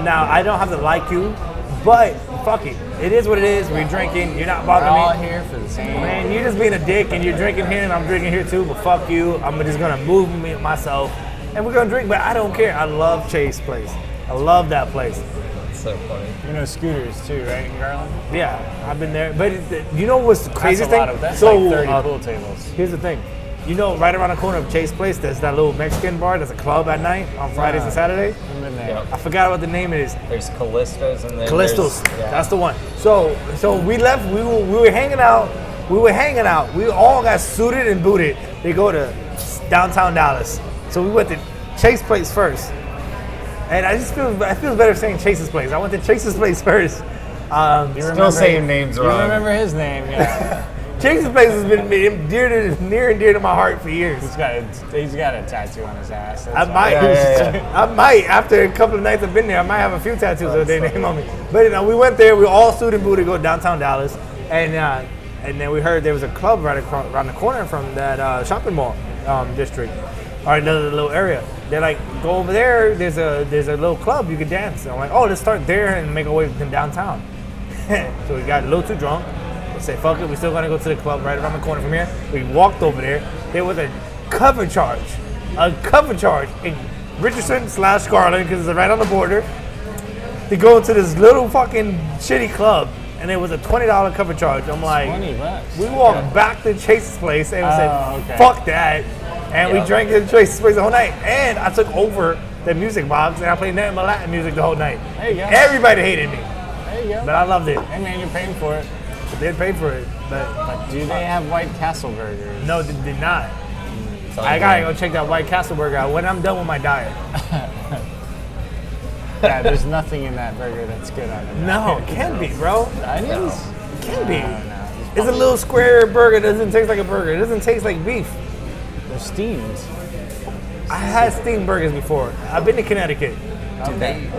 Now, I don't have to like you, but fuck it. It is what it is. We're drinking. You're not We're bothering all me. here for the same. Man, you're just being a dick and you're drinking here and I'm drinking here too, but fuck you. I'm just gonna move myself and we're gonna drink, but I don't care. I love Chase Place. I love that place. It's so funny. You know Scooters too, right, in Garland? Yeah, I've been there. But you know what's the craziest thing? That's like 30 pool tables. Here's the thing. You know, right around the corner of Chase Place, there's that little Mexican bar. There's a club at night on Fridays and Saturdays. I've been there. Yep. I forgot what the name is. There's Callisto's and then Callisto's. yeah. That's the one. So we left. We were hanging out. We all got suited and booted. They go to downtown Dallas. So we went to Chase Place first. And I feels better saying Chase's Place. I went to Chase's Place first. Still saying names You wrong. remember his name, yeah. Chase's Place has been near and dear to my heart for years. He's got a tattoo on his ass. I might. I might. After a couple of nights I've been there, I might have a few tattoos with their name on me. But we went there. We all suited and booted to go downtown Dallas, and then we heard there was a club right around the corner from that shopping mall district, or another little area. They're like, go over there. There's a little club you can dance. And I'm like, oh, let's start there and make our way to downtown. So we got a little too drunk. We said, fuck it. We're still gonna go to the club right around the corner from here. We walked over there. There was a cover charge in Richardson/Garland because it's right on the border. To go into this little fucking shitty club, and it was a $20 cover charge. I'm like, $20. we walked back to Chase's Place and we said, okay. fuck that. And we Yeah. drank at Chase's Place the whole night. And I took over the music box and I played nothing but Latin music the whole night. There you go. Everybody hated me, There you go. but I loved it. Hey man, you're paying for it. They paid for it, but But do they have White Castle burgers? no, they did not. It's I gotta go check that White Castle burger out when I'm done with my diet. Yeah, there's nothing in that burger that's good on it. No, it can't be, bro. Onions? It can't be. No. It's a little square burger. It doesn't taste like a burger. It doesn't taste like beef. They're steamed. I had steamed burgers before. I've been to Connecticut. Okay.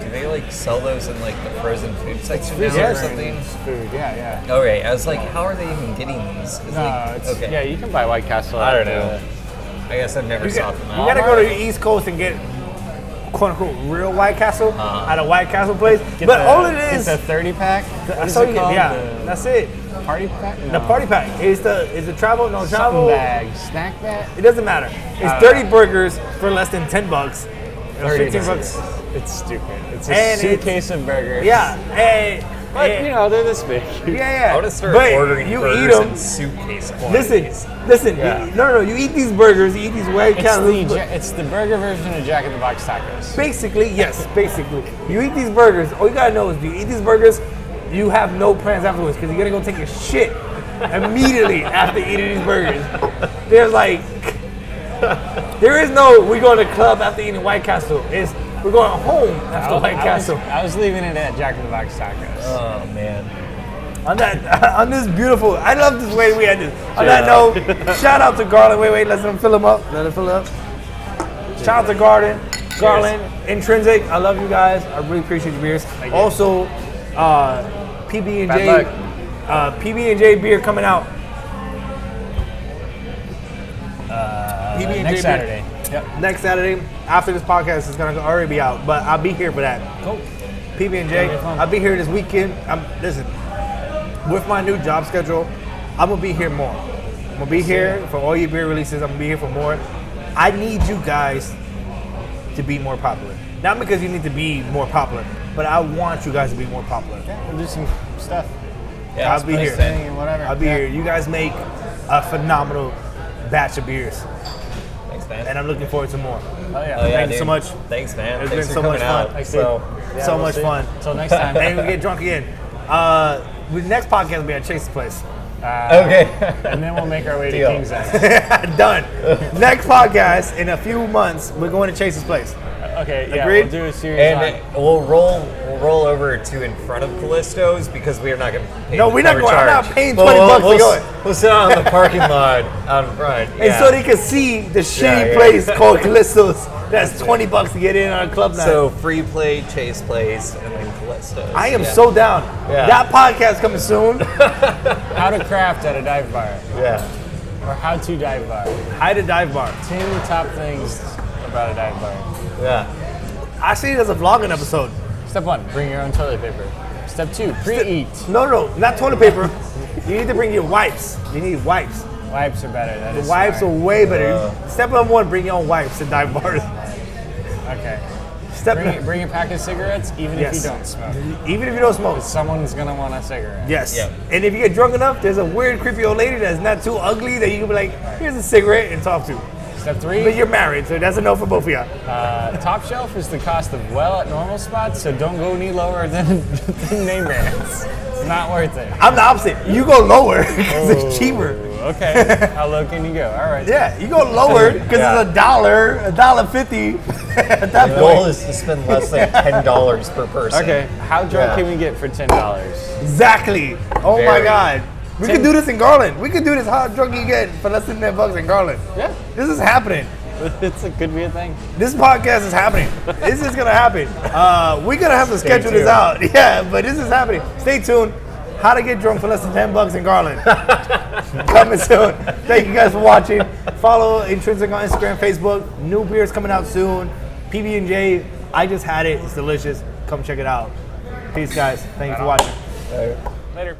Do they like sell those in like the frozen food section now Yeah, or something? It's food, yeah. Okay, I was like, how are they even getting these? It's No, like, it's, okay. yeah, you can buy White Castle. I don't at know. I guess I've never You sought them you out. gotta go to the East Coast and get quote unquote real White Castle at a White Castle place. But all it is, It's a 30 pack. that's all you get. Yeah, that's it. The party pack? The party pack is the travel, no travel. Something bag. Snack bag? It doesn't matter. It's 30 burgers for less than $10. Or 15 bucks. It's stupid. It's a And suitcase of burgers. Yeah, and But, you know, they're this big. yeah. I would have started But ordering you burgers eat them. in suitcase quantities. Listen. Yeah. No. You eat these burgers. You eat these White Castles. It's the burger version of Jack in the Box tacos. Basically, yes. Basically, you eat these burgers. All you gotta know is, you eat these burgers, you have no plans afterwards because you're gonna go take a shit immediately after eating these burgers. There's like, there is no we going to the club after eating White Castle. It's we're going home after White Castle. I was leaving it at Jack in the Box tacos. Oh man. On this beautiful, I love this way we had this. On that note, shout out to Garland. Wait, let them fill them up. Let them fill up. Shout out to Garland, Intrinsic. I love you guys. I really appreciate your beers. Thank you. Also, PB&J, Bad PB&J beer coming out. PB&J Next beer. Saturday. Yep. Next Saturday, after this podcast is gonna already be out, but I'll be here for that. Cool. PB&J, I'll be here this weekend. Listen, with my new job schedule, I'm gonna be here more. I'm gonna be here for all your beer releases. I'm gonna be here for more. I need you guys to be more popular. Not because you need to be more popular, but I want you guys to be more popular. Yeah, we'll do some stuff. Yeah, I'll be here. Posting and whatever. I'll be here. You guys make a phenomenal batch of beers, Thanks, man. and I'm looking forward to more. Oh yeah. Oh, yeah, Thank you so dude. much. Thanks, man. It's Thanks been for so much coming fun. out. Thanks, So, Yeah, so we'll much see. fun. Until next time. And we get drunk again. The next podcast will be at Chase's place. okay. And then we'll make our way to Deal. King's X. Done. Next podcast in a few months, we're going to Chase's place. Okay, yeah, Agreed? we'll do a series And on. we'll roll we'll roll over to in front of Callisto's because we are not going to pay No, the we're not cover going. I'm charge. not paying $20 to go. We'll sit out in the parking lot out in front. And so they can see the shitty yeah. place called Callisto's. That's $20 to get in on a club night. So free play, Chase Place, and then Callisto's. I am so down. Yeah. That podcast coming soon. How to craft at a dive bar. Yeah. Or how to dive bar. How to dive bar. 10 top things about a dive bar. Yeah. I see it as a vlogging episode. Step 1, bring your own toilet paper. Step 2, pre-eat. No, not toilet paper. You need to bring your wipes. You need wipes. Wipes are better. That is Wipes smart. are way better. Step number 1, bring your own wipes to dive bars. Okay. Step Bring a pack of cigarettes, even if you don't smoke. Even if you don't smoke. Someone's gonna want a cigarette. Yes. Yep. And if you get drunk enough, there's a weird, creepy old lady that's not too ugly that you can be like, here's a cigarette and talk to. Step 3, But you're married, so that's a no for both of you. top shelf is the cost of well at normal spots, so don't go any lower than name brands. It's not worth it. I'm the opposite. You go lower because it's cheaper. Okay. How low can you go? All right. Yeah, you go lower because it's $1.50 at that The point. goal is to spend less than $10 per person. Okay. How drunk can we get for $10? Exactly. Oh my Very. God. We could do this in Garland. We could do this how drunk you get for less than $10 in Garland. Yeah. This is happening. Could be a thing. This podcast is happening. This is gonna happen. We're gonna have to schedule this tuned. out. Yeah, but this is happening. Stay tuned. How to get drunk for less than $10 in Garland. Coming soon. Thank you guys for watching. Follow Intrinsic on Instagram, Facebook. New beers coming out soon. PB&J. I just had it. It's delicious. Come check it out. Peace, guys. Thank you for watching. Later.